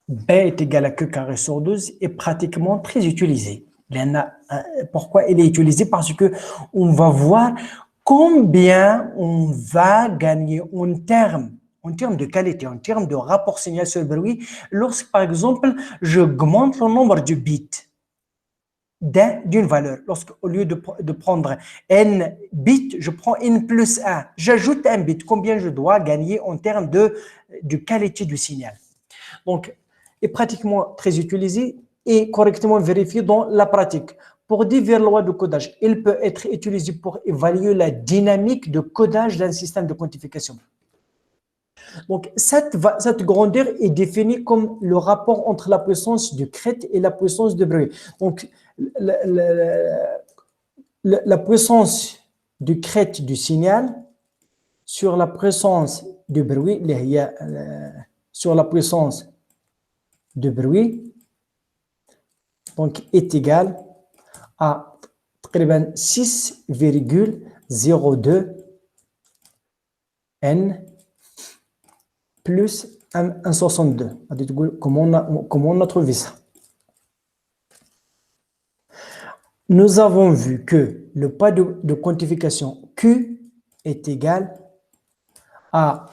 B est égal à Q carré sur 12, est pratiquement très utilisé. Pourquoi il est utilisé? Parce que on va voir combien on va gagner en termes de qualité, en termes de rapport signal sur bruit, lorsque, par exemple, j'augmente le nombre de bits d'une valeur. Lorsque, au lieu de prendre n bits, je prends n plus 1. J'ajoute un bit. Combien je dois gagner en termes de qualité du signal? Donc, est pratiquement très utilisé et correctement vérifié dans la pratique. Pour diverses lois de codage, il peut être utilisé pour évaluer la dynamique de codage d'un système de quantification. Donc, cette grandeur est définie comme le rapport entre la puissance de crête et la puissance de bruit. Donc, la puissance de crête du signal sur la puissance de bruit, sur la puissance de bruit, donc est égal à 6,02 n plus 1,62. Comment on a trouvé ça? Nous avons vu que le pas de quantification Q est égal à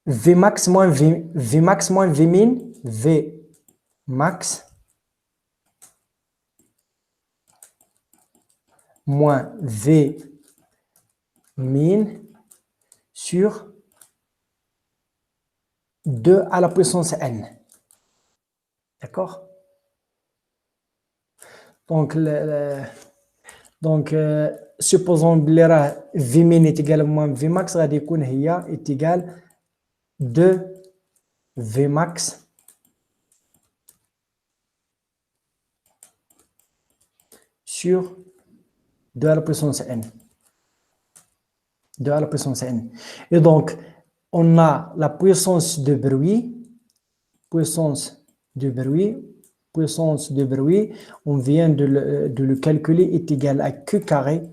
Vmax moins Vmax moins Vmin, Vmax moins Vmin sur 2 à la puissance n. D'accord? Donc, supposons que Vmin est égal à moins Vmax, est égal 2 Vmax sur 2 à la puissance n. 2 à la puissance n. Et donc, on a la puissance de bruit, on vient de le calculer, est égal à Q carré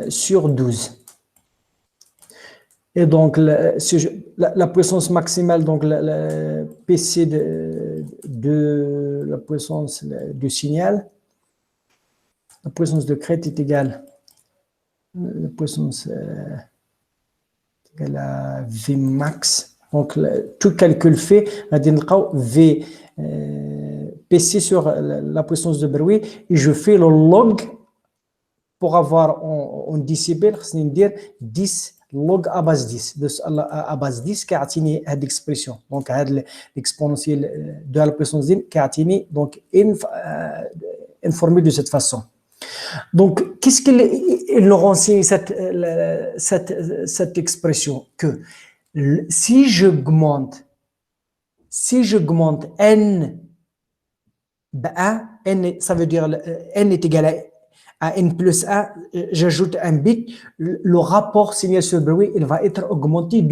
sur 12. Et donc, la puissance maximale, donc la PC de la puissance du signal, la puissance de crête est égale la puissance égale à Vmax. Donc, tout calcul fait, on a V PC sur la puissance de bruit et je fais le log pour avoir en décibels, c'est dire 10 log à base 10. À base 10 qui a atteint cette expression. Donc, l'exponentielle de la puissance 10 qui a atteint donc une formule de cette façon. Donc, qu'est-ce qu'il nous renseigne cette expression? Que si j'augmente n b1, n, ça veut dire n est égal à n plus 1, j'ajoute un bit, le rapport signal sur bruit, il va être augmenté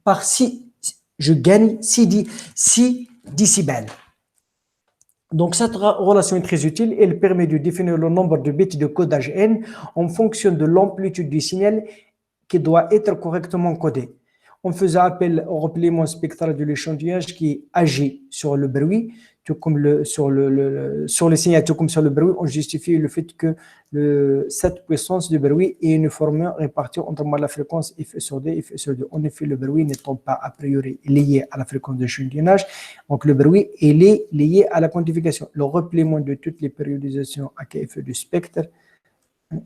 par 6, je gagne 6 décibels. Donc, cette relation est très utile. Elle permet de définir le nombre de bits de codage n en fonction de l'amplitude du signal qui doit être correctement codé. On faisait appel au repliement spectral de l'échantillonnage qui agit sur le bruit, tout comme sur les signaux, tout comme sur le bruit. On justifie le fait que cette puissance de bruit est uniformément répartie entre la fréquence f sur d et f sur d. En effet, le bruit n'étant pas a priori lié à la fréquence de l'échantillonnage, donc le bruit est lié à la quantification. Le repliement de toutes les périodisations à kf du spectre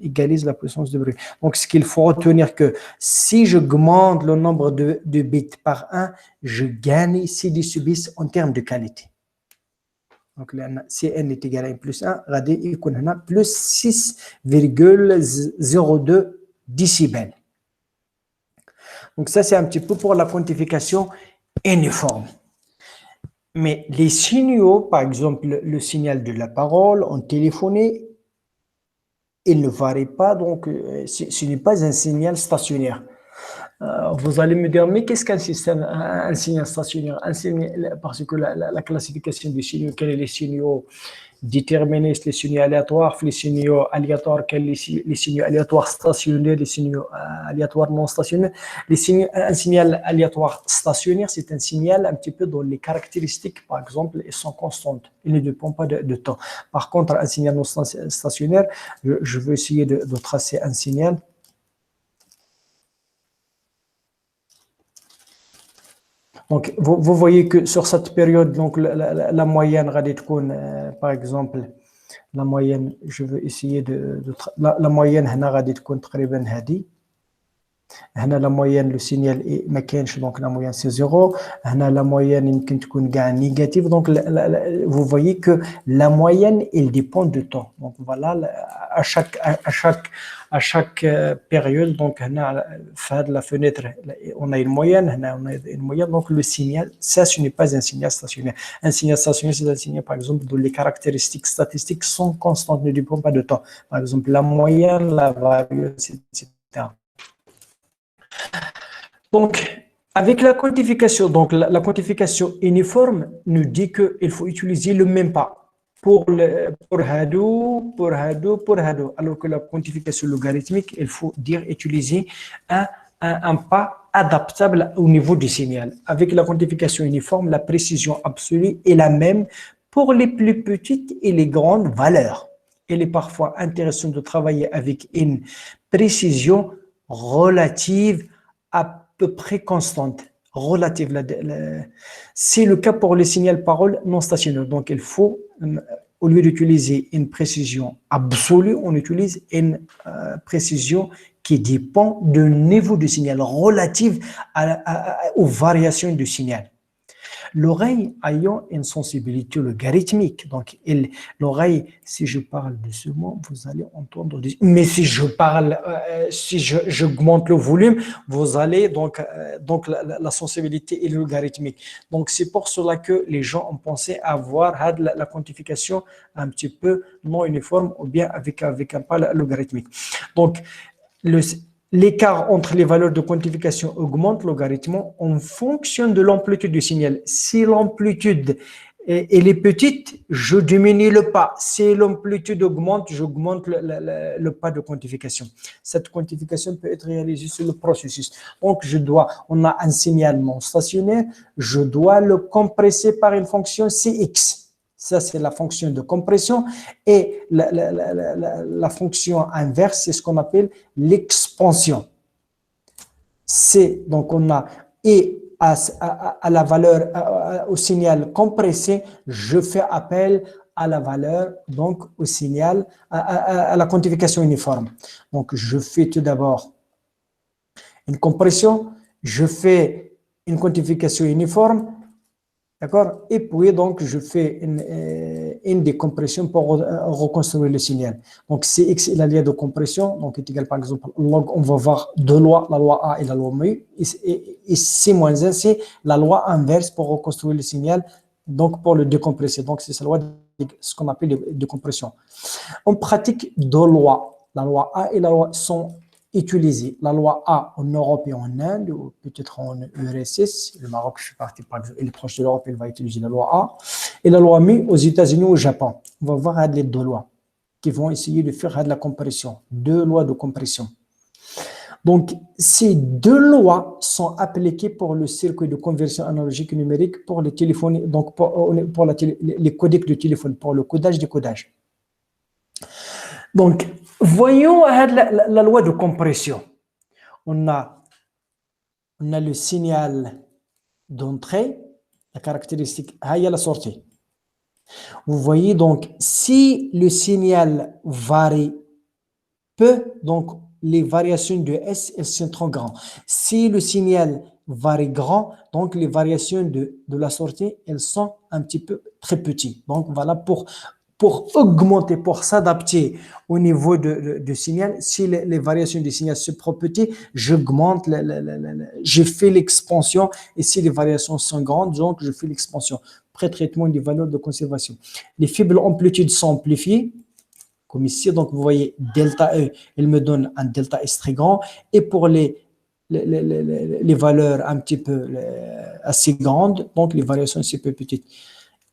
égalise la puissance de bruit. Donc, ce qu'il faut retenir que si j'augmente le nombre de bits par 1, je gagne 6 décibels en termes de qualité. Donc, si n est égal à n plus 1, il y a plus 6,02 décibels. Donc, ça, c'est un petit peu pour la quantification uniforme. Mais les signaux, par exemple, le signal de la parole en téléphonie, il ne varie pas, donc ce n'est pas un signal stationnaire. Vous allez me dire, mais qu'est-ce qu'un système, un signal stationnaire? Parce que la classification des signaux, quels sont les signaux déterministes, les signaux aléatoires, les signaux aléatoires, quels sont les signaux aléatoires stationnaires, les signaux aléatoires non stationnaires. Un signal aléatoire stationnaire, c'est un signal un petit peu dont les caractéristiques, par exemple, elles sont constantes. Il ne dépend pas de temps. Par contre, un signal non stationnaire, je veux essayer de tracer un signal. Donc, vous voyez que sur cette période, donc, la moyenne, par exemple, la moyenne, je veux essayer la moyenne, la moyenne, le signal est mécanique, donc la moyenne c'est 0. La moyenne يمكن تكون négative. Donc vous voyez que la moyenne elle dépend du temps. Donc voilà, à chaque période, donc la fenêtre on a une moyenne, on a une moyenne. Donc le signal, ça ce n'est pas un signal stationnaire. Un signal stationnaire, c'est un signal par exemple dont les caractéristiques statistiques sont constantes, ne dépendent pas de temps. Par exemple la moyenne, la variance, etc. Donc, avec la quantification, donc la quantification uniforme nous dit qu'il faut utiliser le même pas pour Hadoop, pour Hadoop, pour Hadoop. Alors que la quantification logarithmique, il faut utiliser un pas adaptable au niveau du signal. Avec la quantification uniforme, la précision absolue est la même pour les plus petites et les grandes valeurs. Il est parfois intéressant de travailler avec une précision relative à peu près constante, relative. C'est le cas pour le signal parole non stationnaire. Donc, il faut, au lieu d'utiliser une précision absolue, on utilise une précision qui dépend du niveau du signal, relative aux variations du signal. L'oreille ayant une sensibilité logarithmique. Donc, l'oreille, si je parle doucement, vous allez entendre. Mais si je parle, si j'augmente le volume, vous allez donc la sensibilité est logarithmique. Donc, c'est pour cela que les gens ont pensé avoir la quantification un petit peu non uniforme ou bien avec un pas logarithmique. Donc, l'écart entre les valeurs de quantification augmente logarithmiquement en fonction de l'amplitude du signal. Si l'amplitude elle est petite, je diminue le pas. Si l'amplitude augmente, j'augmente le pas de quantification. Cette quantification peut être réalisée sur le processus. Donc, on a un signal non stationnaire, je dois le compresser par une fonction Cx. Ça, c'est la fonction de compression. Et la fonction inverse, c'est ce qu'on appelle l'expansion. Donc, on a à la valeur, au signal compressé, je fais appel à la valeur, donc au signal, à la quantification uniforme. Donc, je fais tout d'abord une compression, je fais une quantification uniforme. D'accord? Et puis, donc, je fais une décompression pour reconstruire le signal. Donc, Cx est la loi de compression, donc est égal, par exemple, log, on va voir deux lois, la loi A et la loi mu, et C-1, c'est la loi inverse pour reconstruire le signal, donc pour le décompresser. Donc, c'est la loi ce qu'on appelle de décompression. On pratique deux lois. La loi A et la loi sont utiliser la loi A en Europe et en Inde, ou peut-être en URSS. Le Maroc, je suis parti, par exemple, il est proche de l'Europe, il va utiliser la loi A. Et la loi MU aux États-Unis ou au Japon. On va voir les deux lois qui vont essayer de faire de la compression. Deux lois de compression. Donc, ces deux lois sont appliquées pour le circuit de conversion analogique numérique pour les téléphones, donc pour les codecs de téléphone, pour le codage-décodage. Donc, voyons la loi de compression. On a le signal d'entrée, la caractéristique, il y a la sortie. Vous voyez donc, si le signal varie peu, donc les variations de S, elles sont trop grandes. Si le signal varie grand, donc les variations de la sortie, elles sont un petit peu très petites. Donc voilà, pour augmenter, pour s'adapter au niveau de signal, si les variations du signal sont trop petites, j'augmente, je fais l'expansion, et si les variations sont grandes, donc je fais l'expansion. pré-traitement des valeurs de conservation. Les faibles amplitudes sont amplifiées, comme ici. Donc, vous voyez, delta E, il me donne un delta S très grand. Et pour les valeurs un petit peu assez grandes, donc les variations un petit peu petites,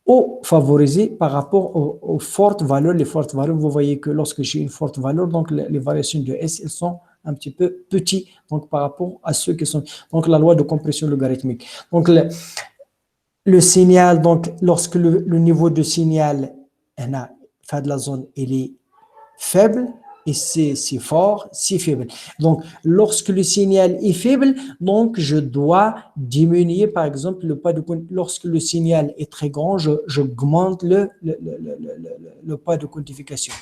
ou favorisées par rapport aux fortes valeurs. Les fortes valeurs, vous voyez que lorsque j'ai une forte valeur, donc les variations de S, elles sont un petit peu petites, donc par rapport à ceux qui sont, donc la loi de compression logarithmique. Donc le signal, donc lorsque le niveau de signal, fin de la zone, il est faible, et c'est fort, c'est faible. Donc, lorsque le signal est faible, donc je dois diminuer, par exemple, le pas de quantification. Lorsque le signal est très grand, j'augmente le pas de quantification.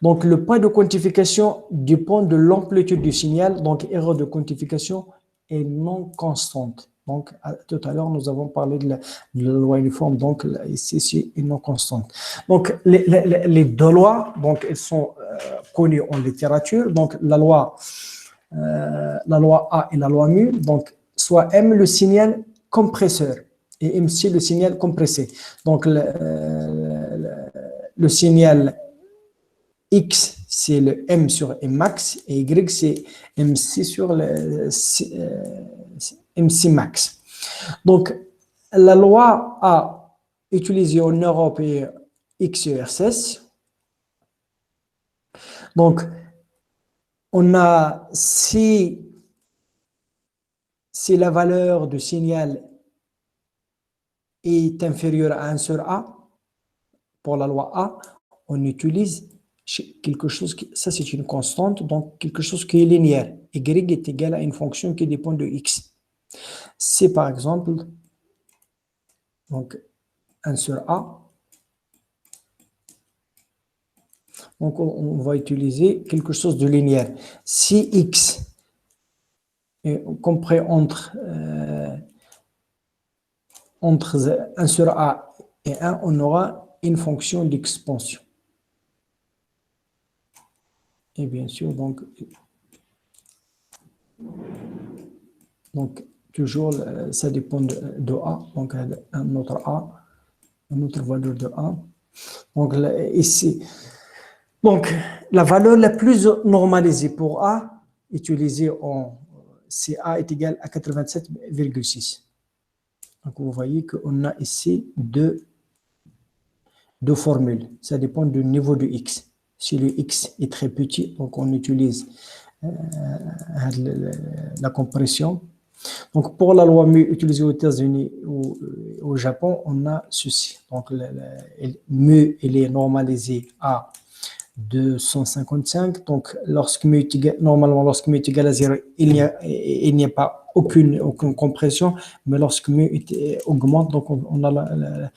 Donc, le pas de quantification dépend de l'amplitude du signal. Donc, erreur de quantification est non constante. Donc, tout à l'heure, nous avons parlé de la loi uniforme. Donc, ici, c'est non constante. Donc, les deux lois, donc, elles sont connues en littérature. Donc, la loi A et la loi mu. Donc, soit M, le signal compresseur, et MC, le signal compressé. Donc, le signal X, c'est le M sur M max, et Y, c'est MC sur le MC max. Donc, la loi A, utilisée en Europe, est XERSS. Donc, on a, si la valeur du signal est inférieure à 1 sur A, pour la loi A, on utilise quelque chose, ça c'est une constante, donc quelque chose qui est linéaire. Y est égal à une fonction qui dépend de X. C'est par exemple, donc 1 sur A, donc on va utiliser quelque chose de linéaire. Si X est compris entre 1 sur A et 1, on aura une fonction d'expansion. Et bien sûr, donc toujours, ça dépend de A, donc un autre A, une autre valeur de A. Donc ici, donc la valeur la plus normalisée pour A, utilisée c'est A est égal à 87,6. Donc vous voyez qu'on a ici deux formules. Ça dépend du niveau de X. Si le X est très petit, donc on utilise la compression. Donc, pour la loi mu utilisée aux États-Unis ou au Japon, on a ceci. Donc, mu, il est normalisé à 255. Donc, normalement, lorsque mu est égal à 0, il n'y a pas aucune compression. Mais lorsque mu augmente, donc on a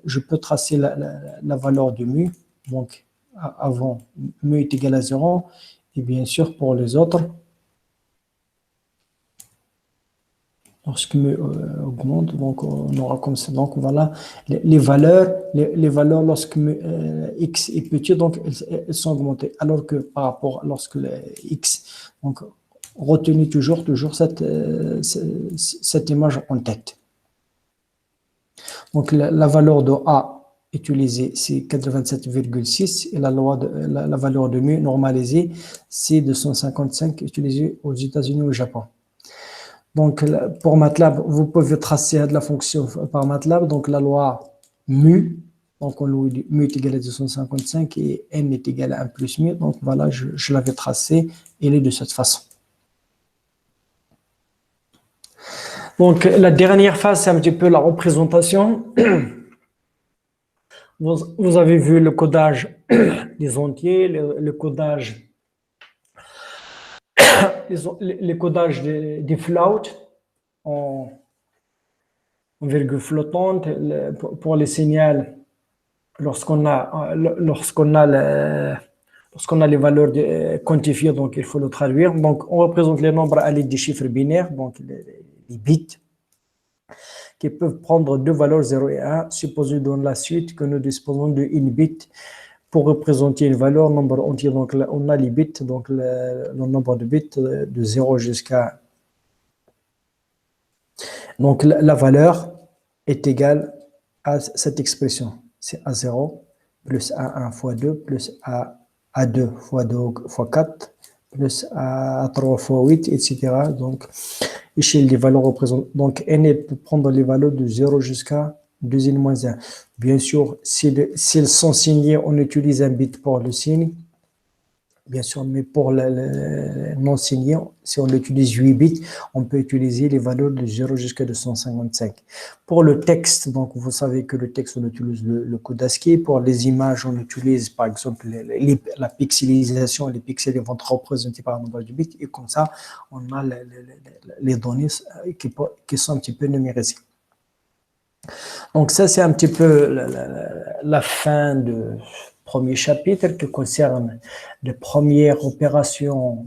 je peux tracer la valeur de mu. Donc, avant, mu est égal à 0. Et bien sûr, pour les autres, lorsque mu augmente, donc on aura comme ça. Donc voilà, les valeurs lorsque x est petit, donc elles sont augmentées. Alors que par rapport à lorsque x, donc retenez toujours cette image en tête. Donc la valeur de A utilisée, c'est 87,6 et la valeur de mu normalisée, c'est 255 utilisée aux États-Unis ou au Japon. Donc, pour MATLAB, vous pouvez tracer de la fonction par MATLAB. Donc, la loi mu, donc mu est égal à 255 et n est égal à 1 plus mu. Donc, voilà, je l'avais tracé. Elle est de cette façon. Donc, la dernière phase, c'est un petit peu la représentation. Vous avez vu le codage des entiers, le codage les codages des flottes en virgule flottante pour les signaux lorsqu'on a les valeurs quantifiées, donc il faut le traduire. Donc on représente les nombres à l'aide des chiffres binaires, donc les bits, qui peuvent prendre deux valeurs 0 et 1, supposé dans la suite que nous disposons de une bit pour représenter une valeur nombre entier. Donc là, on a les bits, donc le nombre de bits de 0 jusqu'à Donc, la valeur est égale à cette expression. C'est A0 plus A1 fois 2 plus A2 fois 2 fois 4 plus A3 fois 8, etc. Donc, échelle des valeurs représentent. Donc, n peut prendre les valeurs de 0 jusqu'à 2n moins 1. Bien sûr, s'ils sont signés, on utilise un bit pour le signe. Bien sûr, mais pour le non signé, si on utilise 8 bits, on peut utiliser les valeurs de 0 jusqu'à 255. Pour le texte, donc vous savez que le texte, on utilise le code ASCII. Pour les images, on utilise par exemple la pixelisation. Les pixels vont être représentés par un nombre de bits. Et comme ça, on a les données qui sont un petit peu numérisées. Donc ça, c'est un petit peu la fin du premier chapitre qui concerne les premières opérations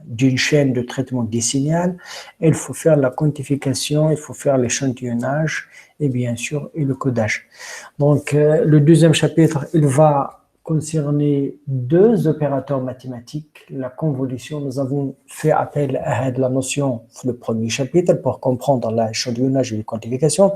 d'une chaîne de traitement des signaux. Il faut faire la quantification, il faut faire l'échantillonnage et bien sûr et le codage. Donc le deuxième chapitre, il va concerner deux opérateurs mathématiques, la convolution. Nous avons fait appel à la notion le premier chapitre pour comprendre l'échantillonnage et la quantification.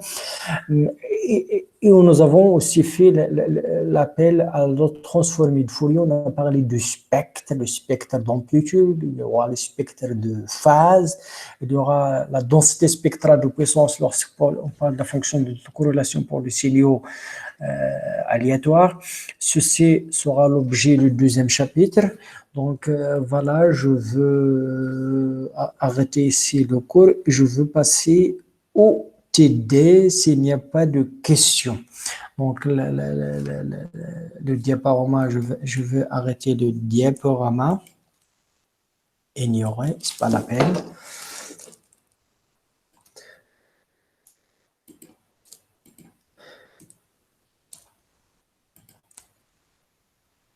Et nous avons aussi fait l'appel à l'autre transformé de Fourier. On a parlé du spectre, le spectre d'amplitude, il y aura le spectre de phase, il y aura la densité spectrale de puissance lorsqu'on parle de la fonction de corrélation pour les signaux aléatoires. Ceci sera l'objet du deuxième chapitre. Donc voilà, je veux arrêter ici le cours et je veux passer au TD s'il n'y a pas de questions. Donc le diaporama, je veux arrêter le diaporama. Ignorer, c'est pas la peine.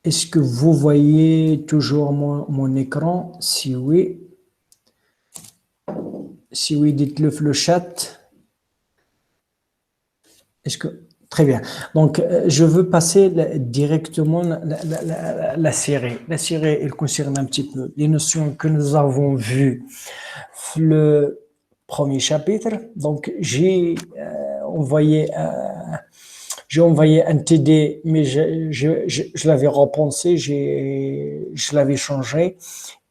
Est-ce que vous voyez toujours mon écran? Si oui, dites-le le chat. Est-ce que très bien. Donc, je veux passer directement la série. La série, elle concerne un petit peu les notions que nous avons vues le premier chapitre. Donc, j'ai envoyé un TD, mais je l'avais repensé, je l'avais changé.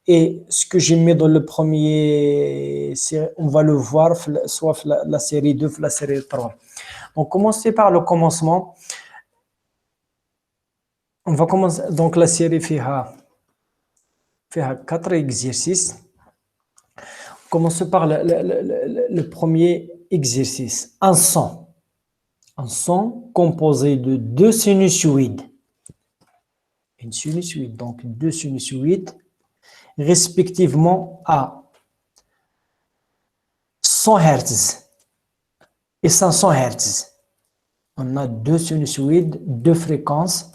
Et ce que j'ai mis dans le premier, on va le voir, soit la série 2, la série 3. On commence par le commencement. On va commencer. Donc, la série fait 4 exercices. On commence par le premier exercice. Un son composé de deux sinusoïdes. Une sinusoïde, donc deux sinusoïdes, respectivement à 100 Hz et 500 Hz. On a deux sinusoïdes, deux fréquences,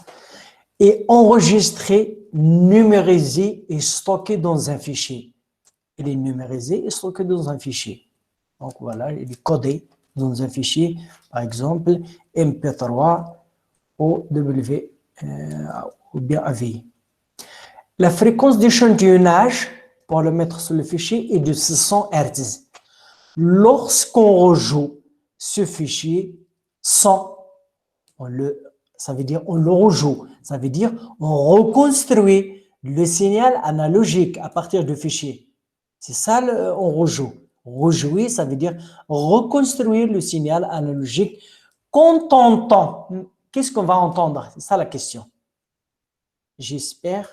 et enregistrées, numérisées et stockées dans un fichier. Il est numérisé et stocké dans un fichier. Donc voilà, il est codé dans un fichier, par exemple MP3 ou ou bien AVI. La fréquence d'échantillonnage, pour le mettre sur le fichier, est de 600 Hz. Lorsqu'on rejoue ce fichier 100, ça veut dire on le rejoue. Ça veut dire on reconstruit le signal analogique à partir du fichier. C'est ça, on rejoue. Rejouer, ça veut dire reconstruire le signal analogique quand on entend. Qu'est-ce qu'on va entendre? C'est ça la question. J'espère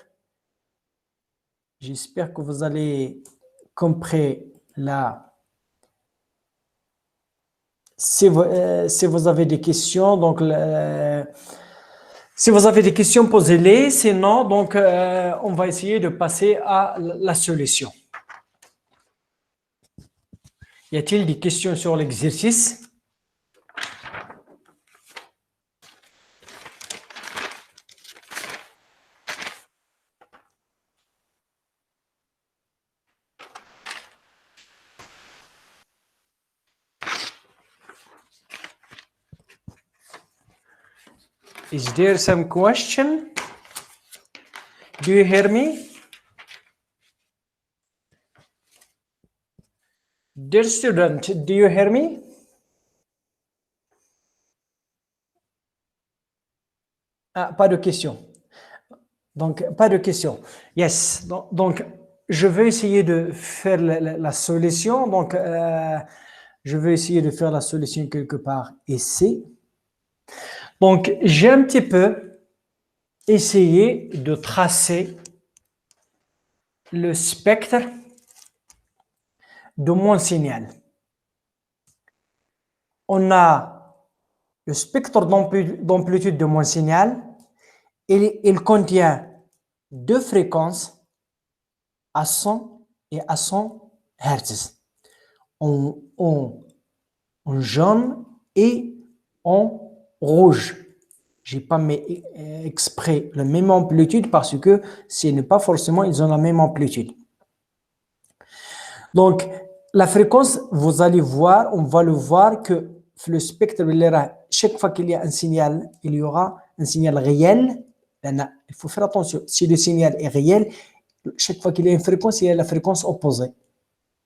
que vous allez comprendre là. Si vous avez des questions, donc si vous avez des questions, posez-les. Sinon, donc on va essayer de passer à la solution. Y a-t-il des questions sur l'exercice? Is there some question? Do you hear me? Dear student, do you hear me? Ah, pas de question. Donc, pas de question. Yes. Donc, je vais essayer de faire la solution. Donc, je vais essayer de faire la solution quelque part ici. Donc, j'ai un petit peu essayé de tracer le spectre de mon signal. On a le spectre d'amplitude de mon signal. Il contient deux fréquences à 100 et à 100 Hz. En jaune et en rouge. Je n'ai pas mis exprès la même amplitude parce que ce n'est pas forcément ils ont la même amplitude. Donc, la fréquence, vous allez voir, on va le voir que le spectre, chaque fois qu'il y a un signal, il y aura un signal réel. Il faut faire attention, si le signal est réel, chaque fois qu'il y a une fréquence, il y a la fréquence opposée.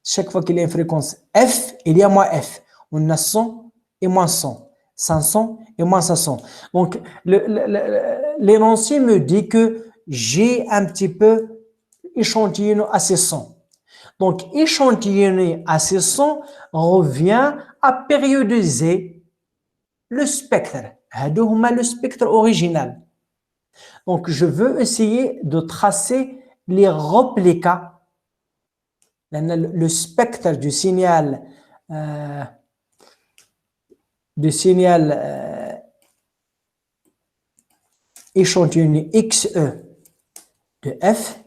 Chaque fois qu'il y a une fréquence F, il y a moins F. On a 100 et moins 100. 500 et moins 500. Donc, l'énoncé me dit que j'ai un petit peu échantillonné à 600. Donc, échantillonner à 600 revient à périodiser le spectre. Le spectre original. Donc, je veux essayer de tracer les replicas. Le spectre du signal échantillonné XE de F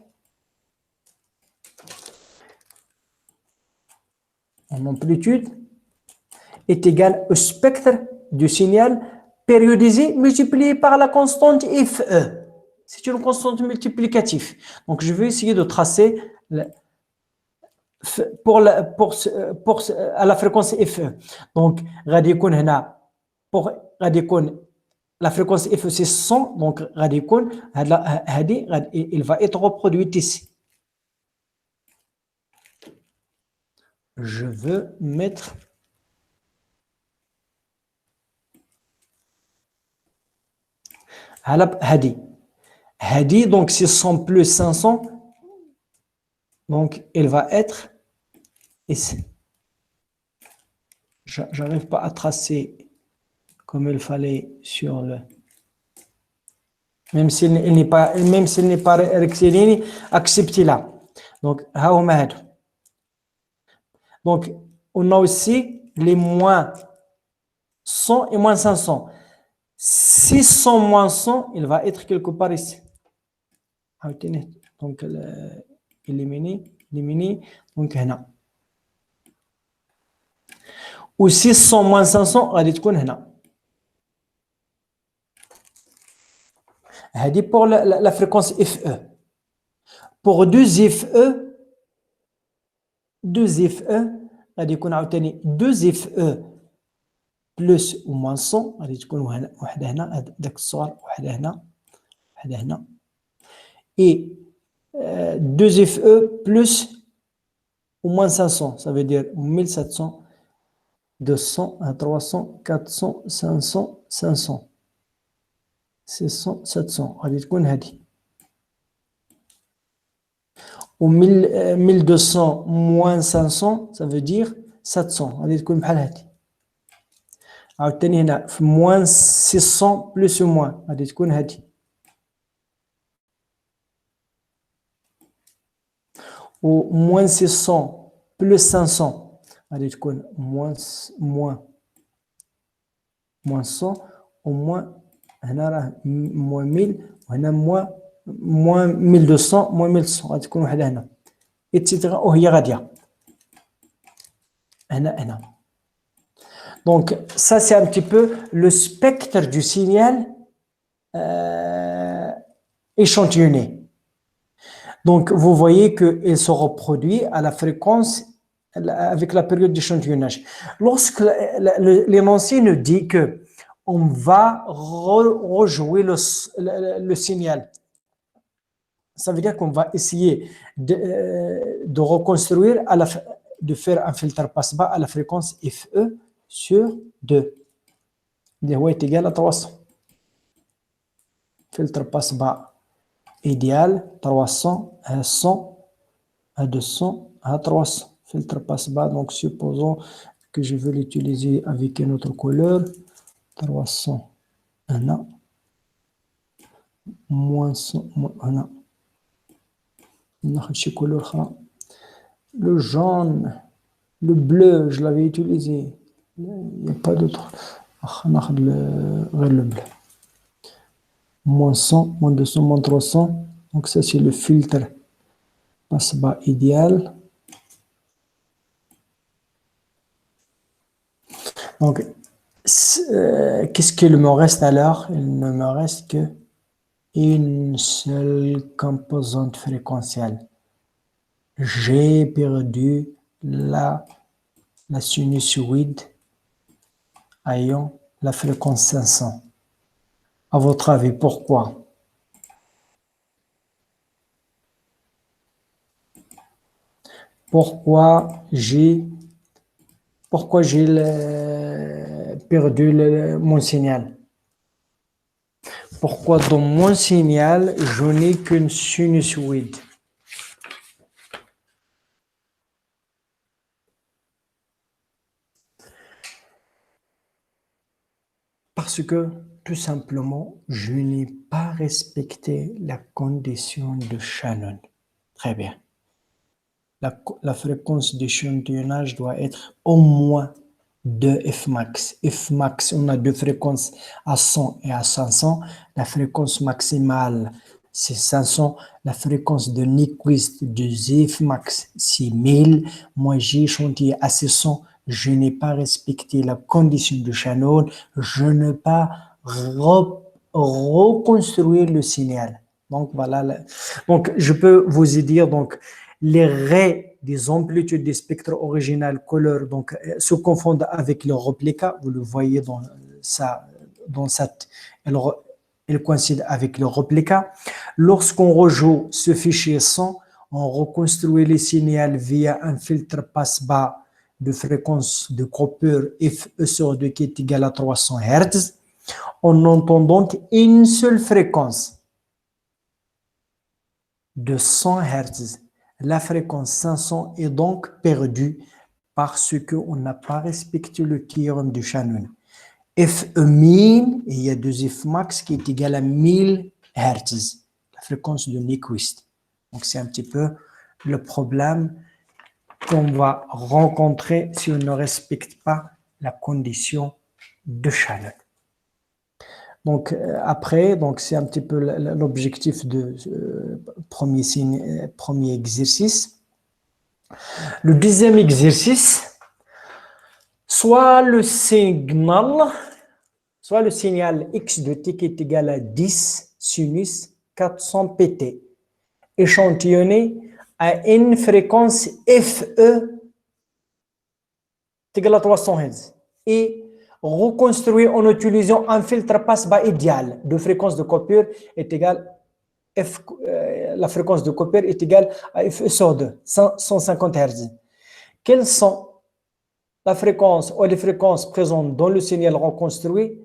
en amplitude est égal au spectre du signal périodisé multiplié par la constante FE. C'est une constante multiplicative. Donc, je vais essayer de tracer à la fréquence FE. Donc, la fréquence FE c'est 100, donc il va être reproduit ici. Je veux mettre Hadi, donc c'est 100 plus 500, donc il va être ici. J'arrive pas à tracer comme il fallait sur le... Même s'il n'est pas rectiligne, acceptez-la. Donc, donc, on a aussi les moins 100 et moins 500. 600 moins 100, il va être quelque part ici. Donc, éliminer. Donc, هنا. Ou 600 moins 500, غادي تكون هنا. هذه pour la fréquence FE. Pour 2FE, غادي يكون عاوتاني 2FE plus ou moins 100 غادي تكون وحده هنا داك الصور وحده هنا et 2FE plus ou moins 500 ça veut dire 1700 200 300 400 500 500 600 700 غادي تكون هذه و 1200 moins 500 ça veut dire 700 غادي تكون بحال هذه عاوتاني هنا في moins 600 plus ou moins غادي تكون هذه و moins 600 plus 500 غادي تكون moins 100 و moins هنا راه moins 1000 وهنا moins 1200 moins 1100 غادي تكون وحده هنا اتسيتيرا وهي غاديه هنا. Donc ça c'est un petit peu le spectre du signal échantillonné. Donc vous voyez qu'il se reproduit à la fréquence avec la période d'échantillonnage. Lorsque l'énoncé nous dit que on va rejouer le signal, ça veut dire qu'on va essayer de reconstruire de faire un filtre passe-bas à la fréquence FE sur 2. اللي هو égal à 300. Filtre passe-bas idéal 300 à 100 à 200 à 300. Filtre passe-bas, donc supposons que je veux l'utiliser avec une autre couleur. 300 1 moins 100 1. Le jaune, le bleu, je l'avais utilisé. Il n'y a pas d'autre. Le bleu. Moins 100, moins 200, moins 300. Donc ça c'est le filtre passe-bas idéal. Donc qu'est-ce qu'il me reste alors? Il ne me reste que une seule composante fréquentielle. J'ai perdu la sinusoïde ayant la fréquence 500. À votre avis, pourquoi? Pourquoi j'ai perdu mon signal? Pourquoi dans mon signal, je n'ai qu'une sinusoïde? Parce que, tout simplement, je n'ai pas respecté la condition de Shannon. Très bien. La fréquence d'échantillonnage doit être au moins 2 Fmax. Fmax, on a deux fréquences à 100 et à 500. La fréquence maximale, c'est 500. La fréquence de Nyquist de Fmax, c'est 1000. Moi, j'ai échantillé à 600. Je n'ai pas respecté la condition de Shannon. Je n'ai pas reconstruire le signal. Donc, voilà. Donc, je peux vous dire, donc, les raies des amplitudes des spectres original couleur donc, se confondent avec leur réplica. Vous le voyez dans cette, elle coïncide avec leur réplica. Lorsqu'on rejoue ce fichier son, on reconstruit les signaux via un filtre passe-bas de fréquence de coupure FE sur 2 qui est égal à 300 Hz. On entend donc une seule fréquence de 100 Hz. La fréquence 500 est donc perdue parce qu'on n'a pas respecté le théorème de Shannon. FE min, il y a 2 Fmax qui est égal à 1000 Hz, la fréquence de Nyquist. Donc c'est un petit peu le problème qu'on va rencontrer si on ne respecte pas la condition de Shannon. Donc après, donc c'est un petit peu l'objectif de premier exercice. Le deuxième exercice, soit le signal x de t qui est égal à 10 sinus 400 pt, échantillonné à une fréquence FE égale à 300 Hz et reconstruit en utilisant un filtre passe-bas idéal de fréquence de coupure est égal la fréquence de coupure est égale à FE sur 2, 150 Hz. Quelles sont la fréquence ou les fréquences présentes dans le signal reconstruit?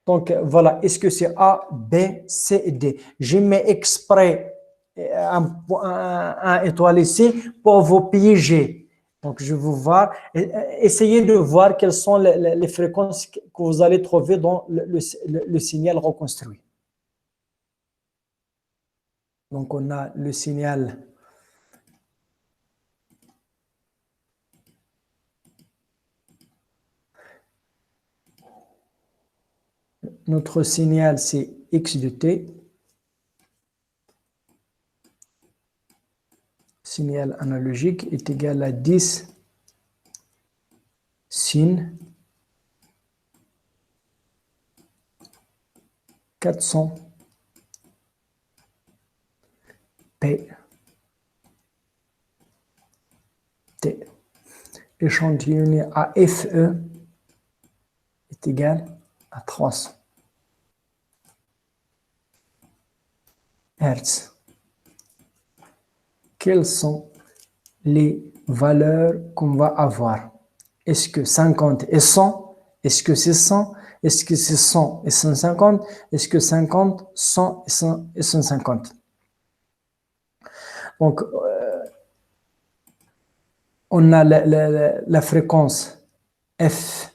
Donc voilà, est-ce que c'est A, B, C et D? Je mets exprès un étoile ici pour vous piéger. Donc, je vais vous voir. Essayez de voir quelles sont les fréquences que vous allez trouver dans le signal reconstruit. Donc, on a le signal. Notre signal, c'est x de t. Signal analogique est égal à 10 sin 400 p t. Échantillonné à FE est égal à 300 Hz. Quelles sont les valeurs qu'on va avoir. Est-ce que 50 et 100? Est-ce que c'est 100? Est-ce que c'est 100 et 150? Est-ce que 50, 100 et 100 et 150? Donc, on a la fréquence F.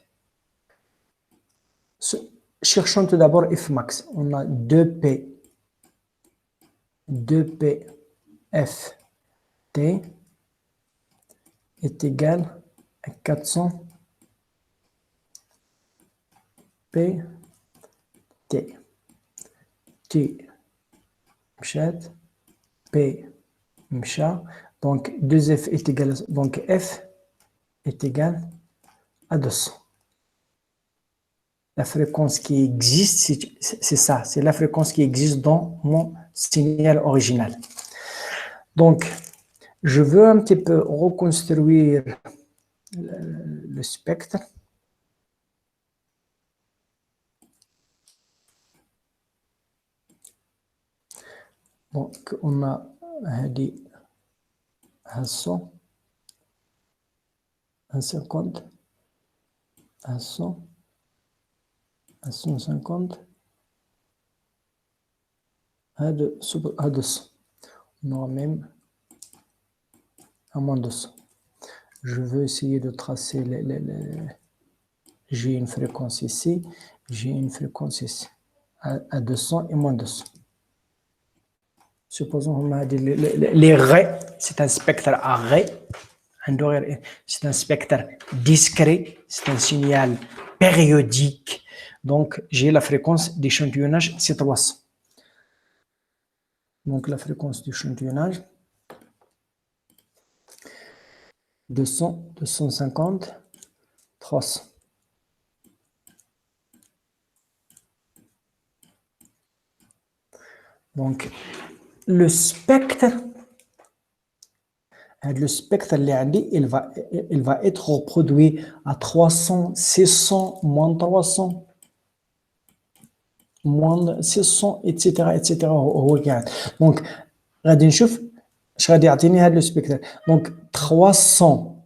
Cherchons tout d'abord F max. On a 2P. 2P F T est égal à 400 P T. T مشات P مشا. Donc 2F est égal à, donc F est égal à 200. La fréquence qui existe, c'est ça, c'est la fréquence qui existe dans mon signal original. Donc, je veux un petit peu reconstruire le spectre. Donc, on a dit 100, 150, 100, 150, à 200. On aura même à moins 200. Je veux essayer de tracer j'ai une fréquence ici, j'ai une fréquence ici, à 200 et moins 200. Supposons qu'on a dit les raies, c'est un spectre à raies. C'est un spectre discret, c'est un signal périodique. Donc, j'ai la fréquence d'échantillonnage, c'est 300. Donc, la fréquence d'échantillonnage, 200, 250, 300. Donc, le spectre, il va être reproduit à 300, 600, moins 300, moins 600, etc. etc. Donc, غادي نشوف اش غادي يعطيني هذا السبيكتر. Donc 300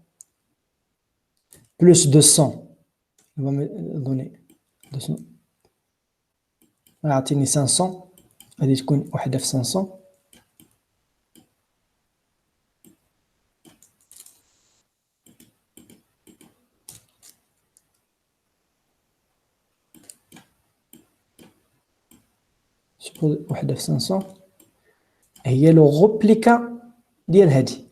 plus 200 il va me donner 200 يعطيني 500 غادي تكون وحده في 500 وحده في 500 هي لو ريبليكا ديال هادي.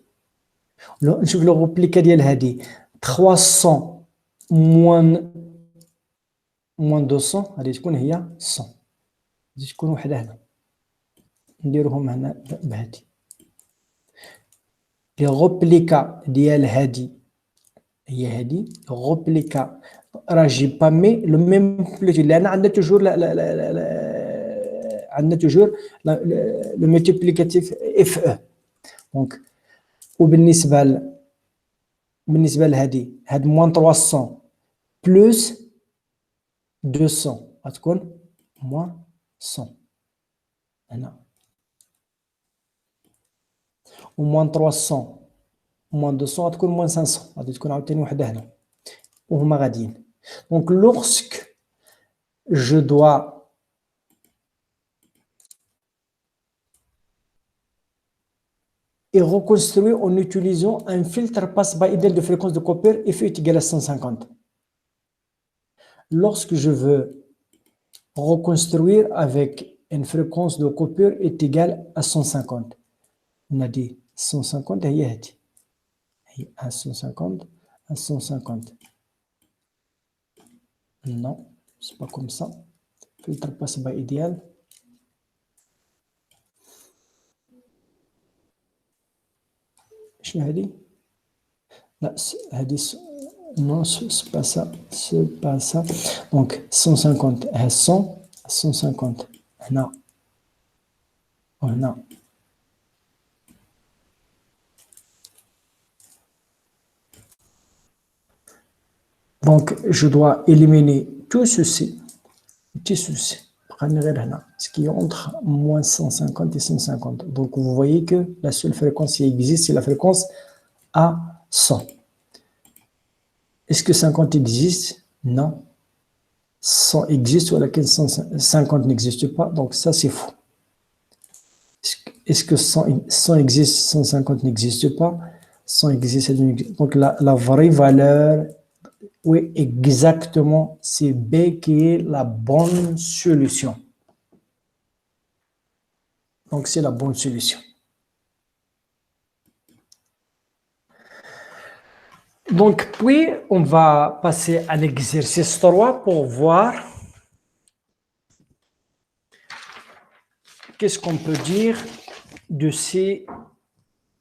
نشوف لو ريبليكا ديال هادي 300 moins 200 غادي تكون هي 100 غادي تكون وحده هنا نديروهم هنا بهادي. لي ريبليكا ديال هادي هي هادي ريبليكا راه جي با مي لو ميم بلوتي لان عندنا توجور عندنا توجور لو ملتيبليكاتيف اف او. دونك وبالنسبه لهادي هاد موان 300 بلس 200 غتكون موان 100 هنا و موان 300 موان 200 غتكون موان 500 غادي تكون عاوتاني وحده هنا وهما غاديين. دونك لوغسك جو دوا et reconstruire en utilisant un filtre passe-bas idéal de fréquence de Cooper F est égal à 150. Lorsque je veux reconstruire avec une fréquence de Cooper est égale à 150. On a dit 150 هي à 150 à 150. Non, c'est pas comme ça. Filtre passe-bas idéal. شنو هذه؟ لا هذه non c'est pas ça, c'est pas ça. Donc 150 à 100 à 150 هنا وهنا. Donc je dois éliminer tout ceci, ce qui est entre moins 150 et 150. Donc vous voyez que la seule fréquence qui existe, c'est la fréquence à 100. Est-ce que 50 existe? Non. 100 existe, ou laquelle 150 n'existe pas, donc ça c'est faux. Est-ce que 100 existe, 150 n'existe pas? 100 existe, donc la vraie valeur, oui, exactement, c'est B qui est la bonne solution. Donc c'est la bonne solution. Donc puis on va passer à l'exercice 3 pour voir qu'est-ce qu'on peut dire de ces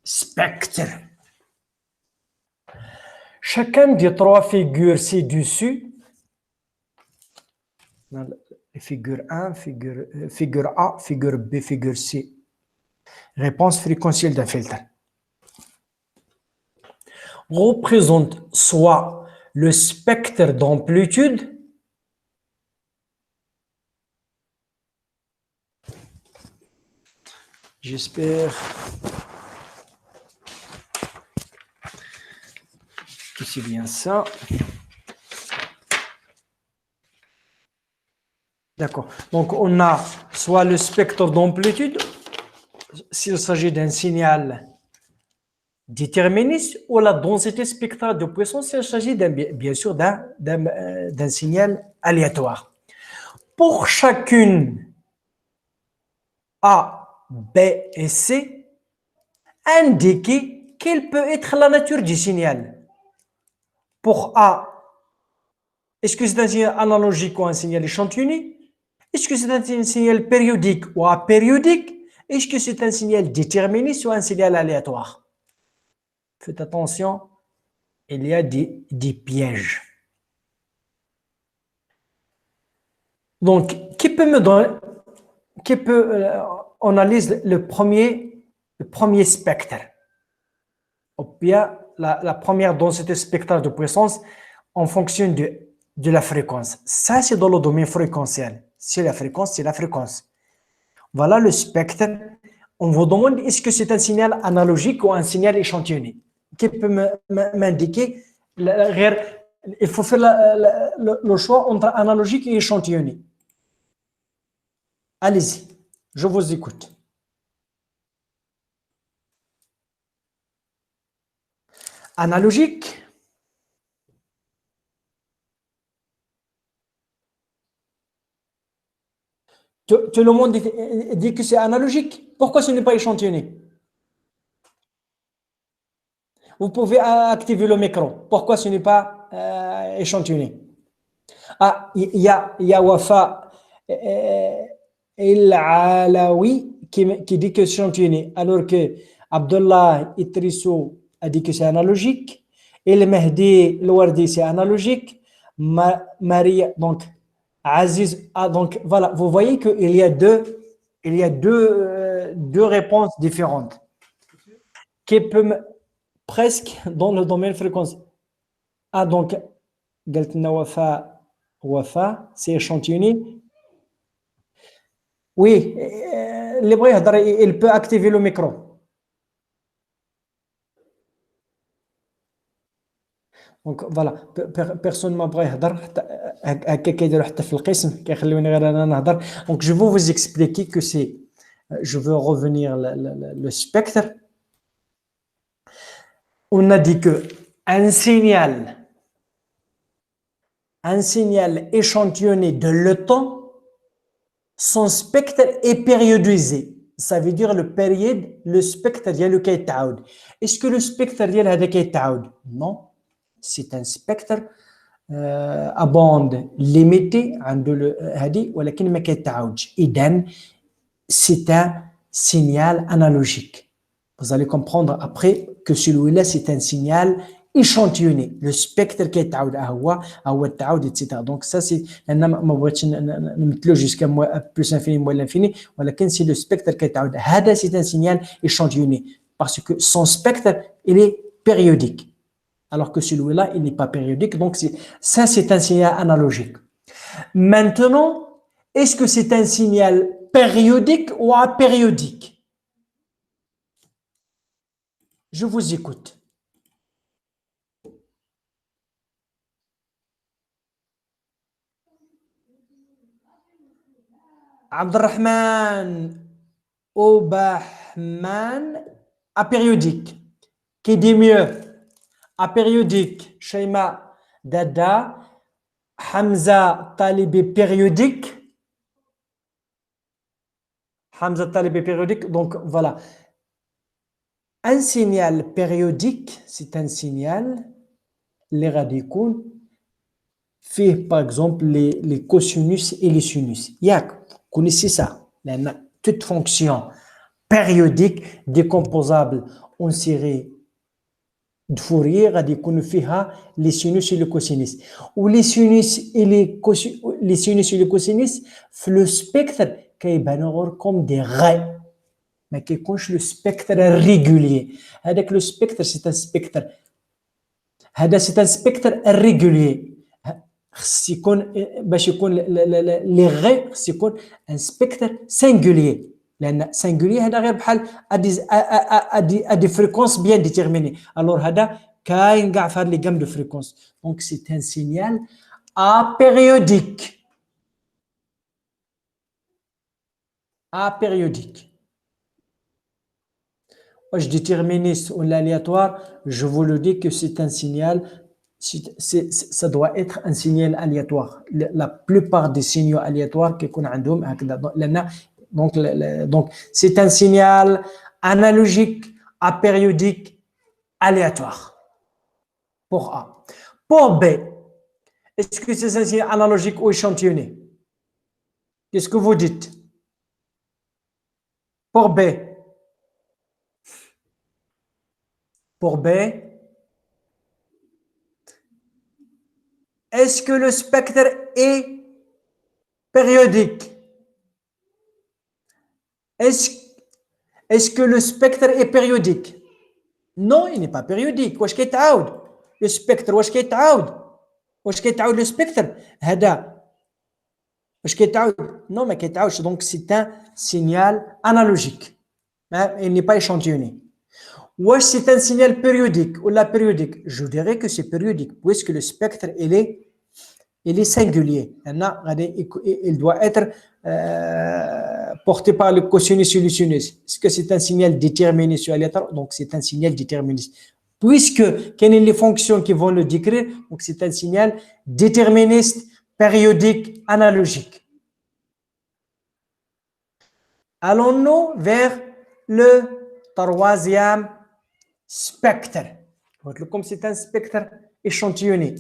spectres. Chacun des trois figures ci-dessus, figure 1, figure A, figure B, figure C, réponse fréquentielle d'un filtre, représente soit le spectre d'amplitude, j'espère que c'est bien ça. D'accord. Donc, on a soit le spectre d'amplitude, s'il s'agit d'un signal déterministe, ou la densité spectrale de puissance, s'il s'agit bien sûr d'un signal aléatoire. Pour chacune A, B et C, indiquez quelle peut être la nature du signal. Pour A, est-ce que c'est un signal analogique ou un signal échantillonné? Est-ce que c'est un signal périodique ou apériodique? Est-ce que c'est un signal déterministe ou un signal aléatoire? Faites attention, il y a des pièges. Donc, qui peut me donner, qui peut analyser le premier spectre, ou bien la première densité spectrale de puissance en fonction de la fréquence. Ça, c'est dans le domaine fréquentiel. C'est la fréquence, c'est la fréquence. Voilà le spectre. On vous demande est-ce que c'est un signal analogique ou un signal échantillonné. Qui peut m'indiquer? Il faut faire le choix entre analogique et échantillonné. Allez-y, je vous écoute. Analogique. Tout le monde dit que c'est analogique. Pourquoi ce n'est pas échantillonné? Vous pouvez activer le micro. Pourquoi ce n'est pas échantillonné? Ah, il y a Wafa El-Alawi qui dit que c'est échantillonné, alors que Abdullah Idrissou a dit que c'est analogique. Et le Mehdi El-Wardi, c'est analogique. Marie, donc, Aziz, donc voilà, vous voyez qu'il y a deux réponses différentes qui peuvent presque dans le domaine fréquence. Ah, donc, Galtna Wafa, c'est échantillonné. Oui, il peut activer le micro. Donc voilà, personne ne m'a بغى يهضر هكا كيديروا حتى في القسم كيخليوني غير انا نهضر. Donc je vais vous expliquer que c'est je veux revenir le spectre. On a dit que un signal échantillonné de le temps, son spectre est périodisé. Ça veut dire le spectre ديالو كيتعاود. Est-ce que le spectre ديال هذا كيتعاود؟ Non. C'est un spectre à bande limitée ولكن ما كيتعاودش. إذن c'est un signal analogique. Vous allez comprendre après que celui-là c'est un signal échantillonné. Le spectre كيتعاود هو التعاود etc. Donc ça c'est أنا ما بغيتش نمثلو jusqu'à plus infini moins l'infini ولكن c'est le spectre كيتعاود. هذا c'est un signal échantillonné parce que son spectre il est périodique. Alors que celui-là, il n'est pas périodique. Donc, ça, c'est un signal analogique. Maintenant, est-ce que c'est un signal périodique ou apériodique? Je vous écoute. Abdelrahman Obahman, apériodique. Qui dit mieux? Apériodique. Shaima Dada. Hamza Talibi périodique. Hamza Talibi périodique. Donc voilà. Un signal périodique, c'est un signal, les radicaux, fait par exemple les cosinus et les sinus. Vous connaissez ça? Toute fonction périodique décomposable en série de Fourier غادي فيها les sinus et les cosinus. Ou les sinus et les sinus et les cosinus, le spectre كيبانوا comme des raies. ما كيكونش le spectre régulier. هذاك le spectre c'est un spectre. هذا c'est un spectre irrégulier. خص يكون باش يكون لي غي خص يكون ان سبيكتر سينغولير لان سينغولير هذا غير بحال ادي فريكونس بيان ديتيرميني الور هذا كاين كاع في هاد لي غام دو فريكونس دونك سي ان سينيال apériodique. Wesh déterministe ou l'aléatoire, je vous le dis que c'est un signal, ça doit être un signal aléatoire. La plupart des signaux aléatoires qui qu'on a donc c'est un signal analogique, apériodique, aléatoire. Pour A. Pour B, est-ce que c'est un signal analogique ou échantillonné? Qu'est-ce que vous dites? Pour B. Pour B, est-ce que le spectre est périodique? Est-ce que le spectre est périodique? Non, il n'est pas périodique. واش كيتعاود le spectre واش كيتعاود le spectre هذا واش كيتعاود non ما كيتعاودش donc c'est un signal analogique. Il n'est pas échantillonné. Ou c'est un signal périodique ou la périodique? Je dirais que c'est périodique puisque le spectre il est singulier. Il doit être porté par le cosinus et le sinus. Est-ce que c'est un signal déterministe ou aléatoire? Donc c'est un signal déterministe. Puisque quelles sont les fonctions qui vont le décrire? Donc c'est un signal déterministe, périodique, analogique. Allons-nous vers le troisième spectre. Comme c'est un spectre échantillonné.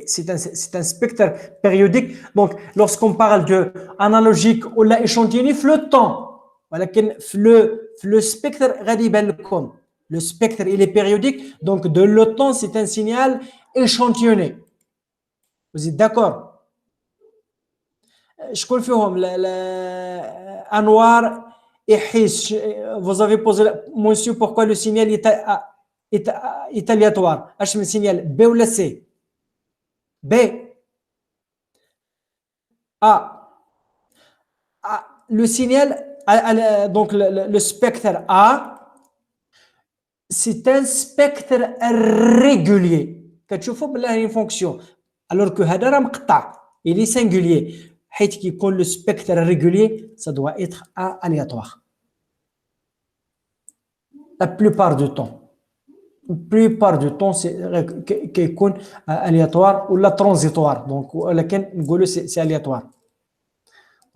C'est un spectre périodique. Donc, lorsqu'on parle de analogique ou la échantillonné, le temps. Le spectre, le spectre, il est périodique. Donc, de le temps, c'est un signal échantillonné. Vous êtes d'accord? Je confirme, Anwar et Hiss, vous avez posé, monsieur, pourquoi le signal est aléatoire? H, le signal B ou C? B. A. Le signal, donc le spectre A, c'est un spectre régulier. Quand tu fais une fonction, alors que هذا مقطع, il est singulier. حيث يكون le spectre régulier, ça doit être aléatoire. La plupart du temps, c'est qu'il aléatoire ou la transitoire. Donc, c'est aléatoire.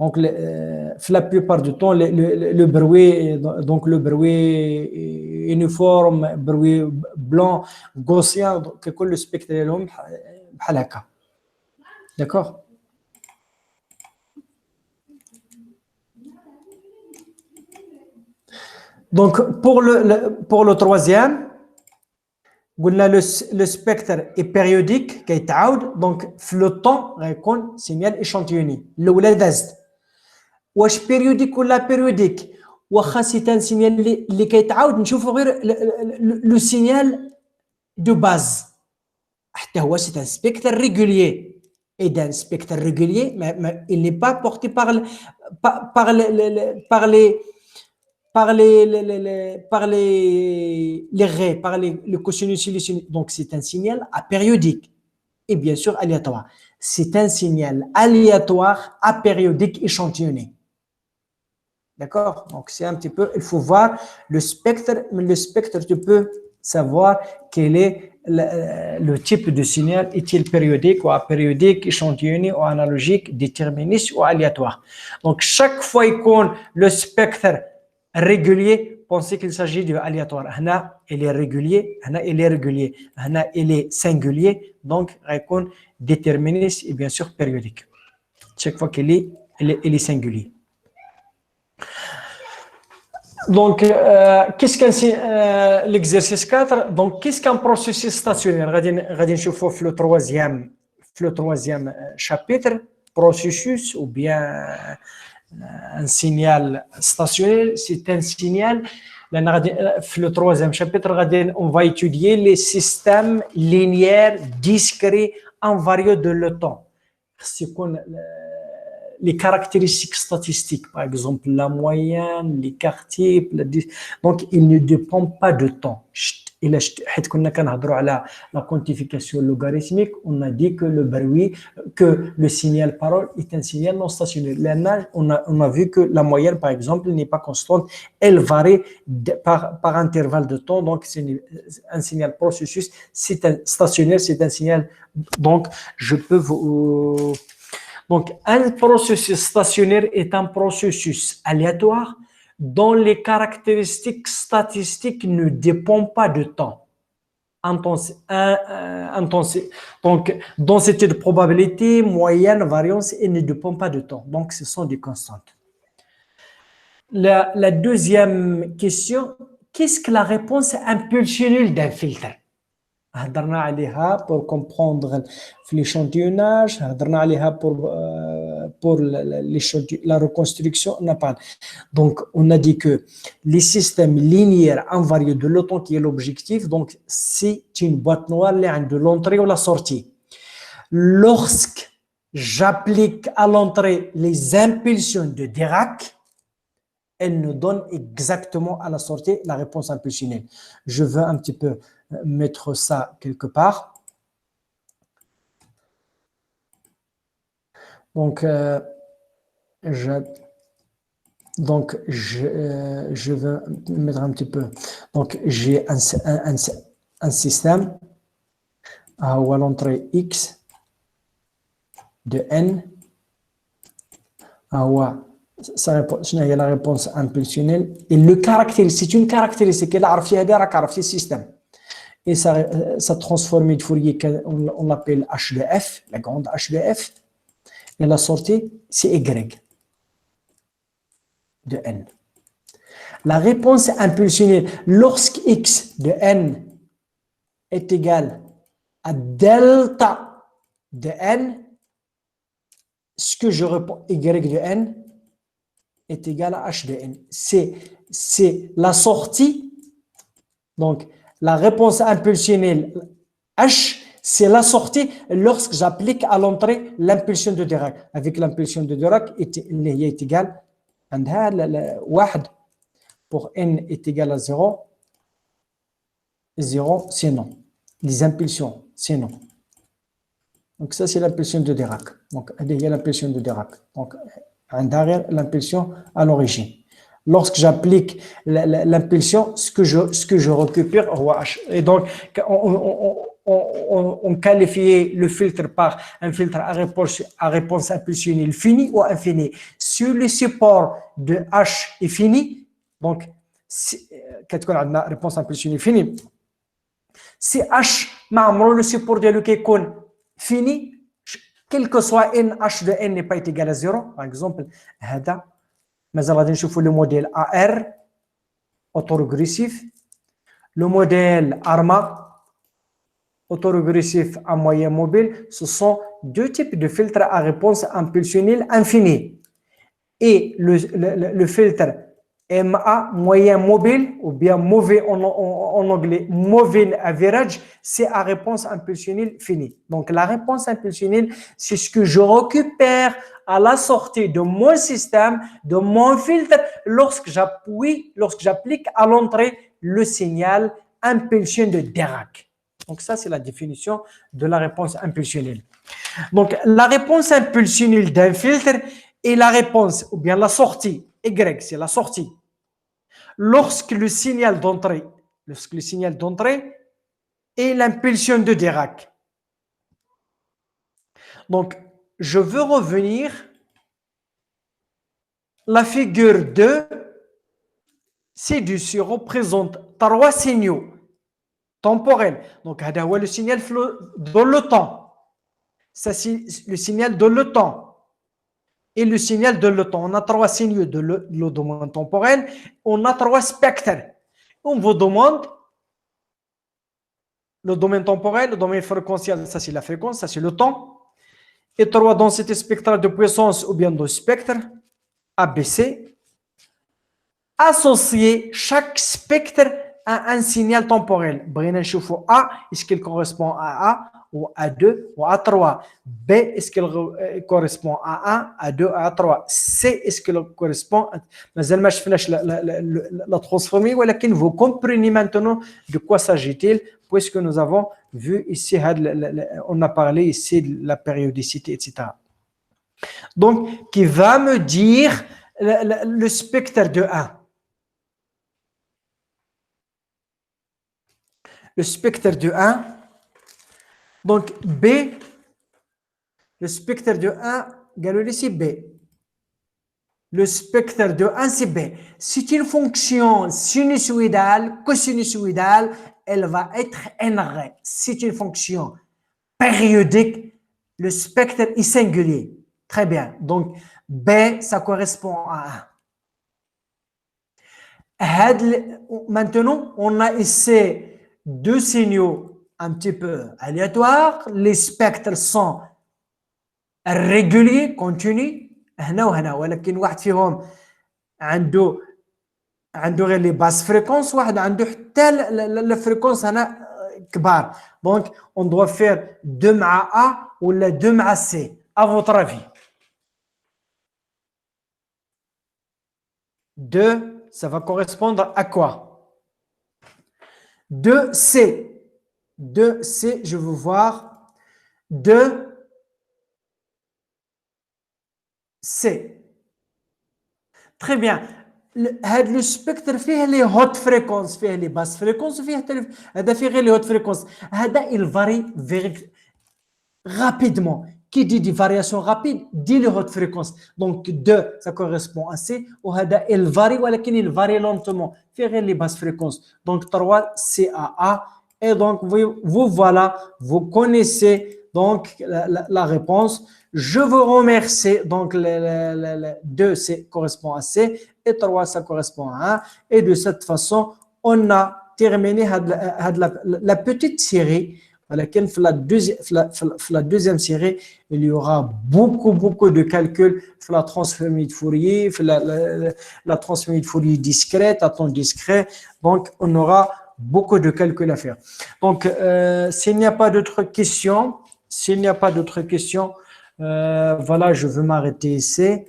Donc, la plupart du temps, le bruit, donc le bruit uniforme, bruit blanc, gaussien, donc le spectre est halaka. D'accord? Donc, pour le troisième, le spectre est périodique, qui est donc le temps, un signal échantillonné. واش périodique ou la périodique? C'est un signal اللي كيتعاود نشوفوا غير le signal de base. حتى هو c'est un spectre régulier. Et d'un spectre régulier, mais il n'est pas porté par les raies, par les cosinus et les sinus. Donc c'est un signal apériodique. et bien sûr aléatoire. C'est un signal aléatoire apériodique échantillonné. D'accord? Donc, c'est un petit peu, il faut voir le spectre, mais le spectre, tu peux savoir quel est le type de signal, est-il périodique ou apériodique, échantillonné ou analogique, déterministe ou aléatoire. Donc, chaque fois qu'on le spectre régulier, pensez qu'il s'agit de aléatoire. Là, il est régulier, là, il est régulier, là, il est singulier, donc, il déterministe et bien sûr périodique. Chaque fois qu'il est, il est singulier. Donc, qu'est-ce qu'un l'exercice 4? Donc, qu'est-ce qu'un processus stationnaire? غادي نشوفوا في le troisième chapitre, processus ou bien un signal stationnaire, c'est un signal. Le troisième chapitre, on va étudier les systèmes linéaires discrets invariés de le temps. C'est quoi les caractéristiques statistiques, par exemple la moyenne, les quartiers, donc il ne dépend pas de temps. إلا حيت كنا كنهضروا على la quantification logarithmique, on a dit que le bruit, que le signal parole est un signal non stationnaire. Là, on a vu que la moyenne, par exemple, n'est pas constante, elle varie par intervalle de temps, donc c'est un signal processus, c'est un stationnaire, c'est un signal, donc je peux vous... Donc, un processus stationnaire est un processus aléatoire dont les caractéristiques statistiques ne dépendent pas de temps. Donc, densité de probabilité, moyenne, variance, et ne dépendent pas de temps. Donc, ce sont des constantes. La deuxième question, qu'est-ce que la réponse impulsionnelle d'un filtre? هضرنا عليها pour comprendre l'échantillonnage, هضرنا عليها pour la reconstruction, on a parlé. Donc, on a dit que les systèmes linéaires invariés de le temps qui est l'objectif, donc c'est une boîte noire de l'entrée ou la sortie. Lorsque j'applique à l'entrée les impulsions de Dirac, elle nous donne exactement à la sortie la réponse impulsionnelle. Je veux un petit peu mettre ça quelque part. Donc, je veux mettre un petit peu. Donc, j'ai un système à l'entrée X de N. Il y a la réponse impulsionnelle. Et le caractère, c'est une caractéristique. Elle a un système. Et ça transforme de Fourier, on l'appelle H de F, la grande H de F. Et la sortie, c'est Y de N. La réponse impulsionnelle, lorsque X de N est égal à delta de N, ce que je réponds Y de N est égal à H de N. C'est la sortie, donc la réponse impulsionnelle H, c'est la sortie lorsque j'applique à l'entrée l'impulsion de Dirac. Avec l'impulsion de Dirac, il est égal à 1 pour N est égal à 0. 0, c'est non. Les impulsions, c'est non. Donc ça, c'est l'impulsion de Dirac. Donc, il y a l'impulsion de Dirac. Donc, derrière l'impulsion à l'origine. Lorsque j'applique l'impulsion, ce que je récupère, et donc on qualifiait le filtre par un filtre à réponse impulsionnelle finie ou infinie. Sur le support de H est fini, donc quand on a une réponse impulsionnelle finie, si H le support de le qui fini, quel que soit NH de N n'est pas égal à 0, par exemple, mais on va voir le modèle AR, autorégressif, le modèle ARMA, autorégressif à moyen mobile, ce sont deux types de filtres à réponse impulsionnelle infinie. Et le filtre MA, moyen mobile, ou bien mauvais en anglais, moving average, c'est à réponse impulsionnelle finie. Donc, la réponse impulsionnelle, c'est ce que je récupère à la sortie de mon système, de mon filtre, lorsque j'applique à l'entrée le signal impulsion de Dirac. Donc ça, c'est la définition de la réponse impulsionnelle. Donc la réponse impulsionnelle d'un filtre est la réponse, ou bien la sortie, Y, c'est la sortie. Lorsque le signal d'entrée est l'impulsion de Dirac. Donc, je veux revenir la figure 2 ci-dessus représente 3 signaux temporels. Donc, le signal dans le temps. Ça, c'est le signal de le temps. Et le signal de le temps. On a 3 signaux de le domaine temporel. On a 3 spectres. On vous demande le domaine temporel, le domaine fréquentiel, ça c'est la fréquence, ça c'est le temps. Et 3 densités spectrales de puissance ou bien de spectre, ABC. Associer chaque spectre à un signal temporel. A, est-ce qu'il correspond à A ou à 2 ou à 3? B, est-ce qu'il correspond à 1, à 2, à 3? C, est-ce qu'il correspond à... la transformer, mais vous comprenez maintenant de quoi s'agit-il, puisque nous avons vu ici, on a parlé ici de la périodicité, etc. Donc, qui va me dire le spectre de 1. Le spectre de 1, donc B, le spectre de 1, regardez c'est B. Le spectre de 1, c'est B. C'est une fonction sinusoïdale, cosinusoïdale, elle va être NR. C'est une fonction périodique, le spectre est singulier. Très bien. Donc, B, ça correspond à 1. Maintenant, on a ici 2 signaux un petit peu aléatoires. Les spectres sont réguliers, continus. هنا وهنا ولكن واحد فيهم عنده غير لي باس فريكونس واحد عنده حتى الفريكونس هنا كبار. Donc on doit faire 2 مع A ولا 2 مع C à votre avis. 2 ça va correspondre à quoi? 2C. 2C, je veux voir 2C. Très bien. Le spectre فيه les hautes fréquences, فيه les basses fréquences, وفيه هذا فيه غير les hautes fréquences. هذا il varie rapidement. Qui dit des variations rapides dit les hautes fréquences. Donc 2 ça correspond à C وهذا il varie ولكن il varie lentement. فيه غير les basses fréquences. Donc 3 c'est à A. Et donc vous voilà, vous connaissez donc la réponse. Je vous remercie. Donc, 2, c'est correspond à C et 3, ça correspond à 1. Et de cette façon, on a terminé la petite série. La deuxième série, il y aura beaucoup de calculs sur la transformée de Fourier, la transformée de Fourier discrète, à temps discret. Donc, on aura beaucoup de calculs à faire. Donc, s'il n'y a pas d'autres questions, voilà, je veux m'arrêter ici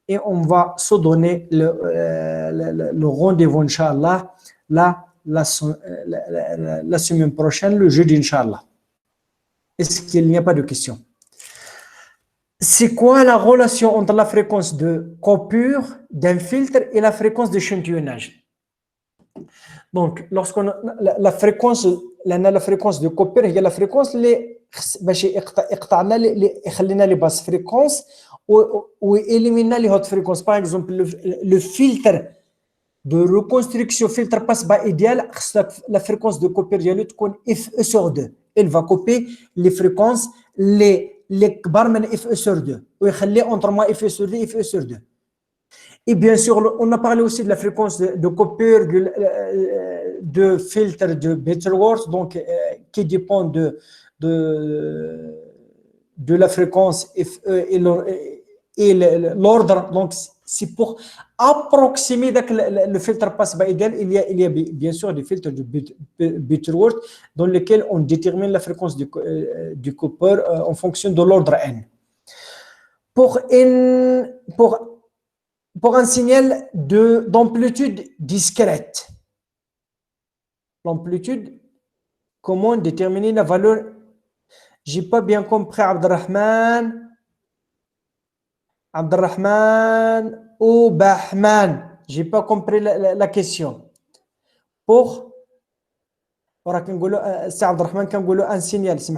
et on va se donner le rendez-vous, Inch'Allah, la semaine prochaine, le jeudi, Inch'Allah. Est-ce qu'il n'y a pas de questions? C'est quoi la relation entre la fréquence de coupure d'un filtre et la fréquence d'échantillonnage? Donc, lorsqu'on a la fréquence de coupure, il y a la fréquence باش يقطع لنا يخلينا لي باس فريكونس ويليمينا لي هوت فريكونس. باغ اكزومبل لو فلتر دو ريكونستركسيون فلتر باس با ايديال خصها لا فريكونس دو كوبير ديالو تكون اف او سور 2. il va couper les fréquences les كبار من اف او سور 2 ويخلي اونتر ما اف او سور 2 اف او سور 2. Et bien sûr, on a parlé aussi de la fréquence de coupure de filtre de Butterworth, donc qui dépend de la fréquence et l'ordre. Donc, c'est pour approximer le filtre passe bas idéal. Il y a bien sûr des filtres de Butterworth dans lesquels on détermine la fréquence du coupeur en fonction de l'ordre n. Pour un signal d'amplitude discrète, l'amplitude Comment déterminer la valeur? J'ai pas bien compris, Abdelrahman. Abdelrahman ou Bahman. J'ai pas compris la question. Pour c'est Abdelrahman qui a un signal. C'est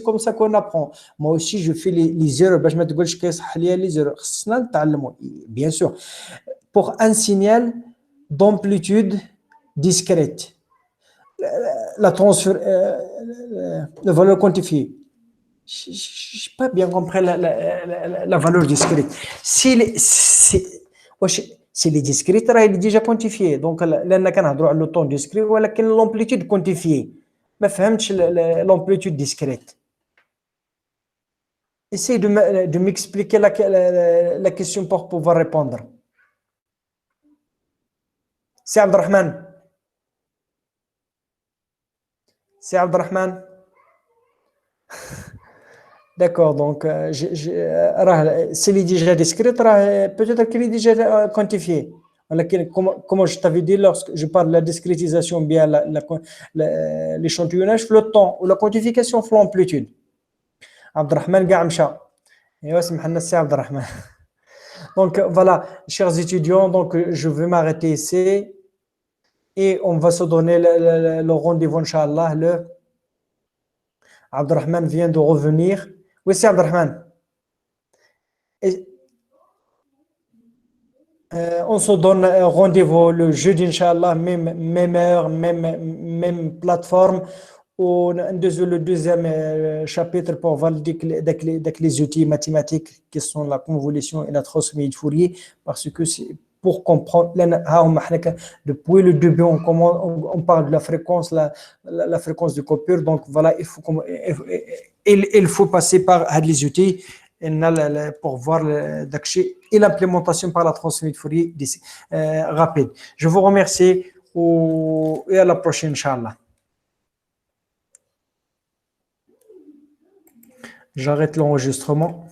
comme ça qu'on apprend. Moi aussi, je fais les erreurs. Bien sûr. Pour un signal d'amplitude discrète, la transfert, la valeur quantifiée. Je n'ai pas bien compris la valeur discrète. Si les discrètes, elle est déjà quantifiée. Donc, là, on a le temps discret ou l'amplitude quantifiée. Mais l'amplitude discrète. Essayez de m'expliquer la question pour pouvoir répondre. C'est Abdelrahman. C'est Abdelrahman. D'accord, donc c'est déjà discret, peut-être qu'il est déjà quantifié. Comme je t'avais dit, lorsque je parle de la discrétisation, bien l'échantillonnage flottant ou la quantification flot amplitude. Abdelrahman Gaamcha. Et c'est Abdelrahman. Donc voilà, chers étudiants, donc je vais m'arrêter ici et on va se donner le rendez-vous, Inch'Allah. Abdelrahman vient de revenir. Oui, c'est Abdelrahman. On se donne rendez-vous le jeudi, Inch'Allah, même heure, même plateforme. Le deuxième chapitre pour voir les outils mathématiques qui sont la convolution et la transformée de Fourier, parce que c'est pour comprendre, depuis le début, on parle de la fréquence, la fréquence de coupure. Donc voilà, il faut passer par les outils pour voir l'accès et l'implémentation par la transformée de Fourier rapide. Je vous remercie et à la prochaine, Inch'Allah. J'arrête l'enregistrement.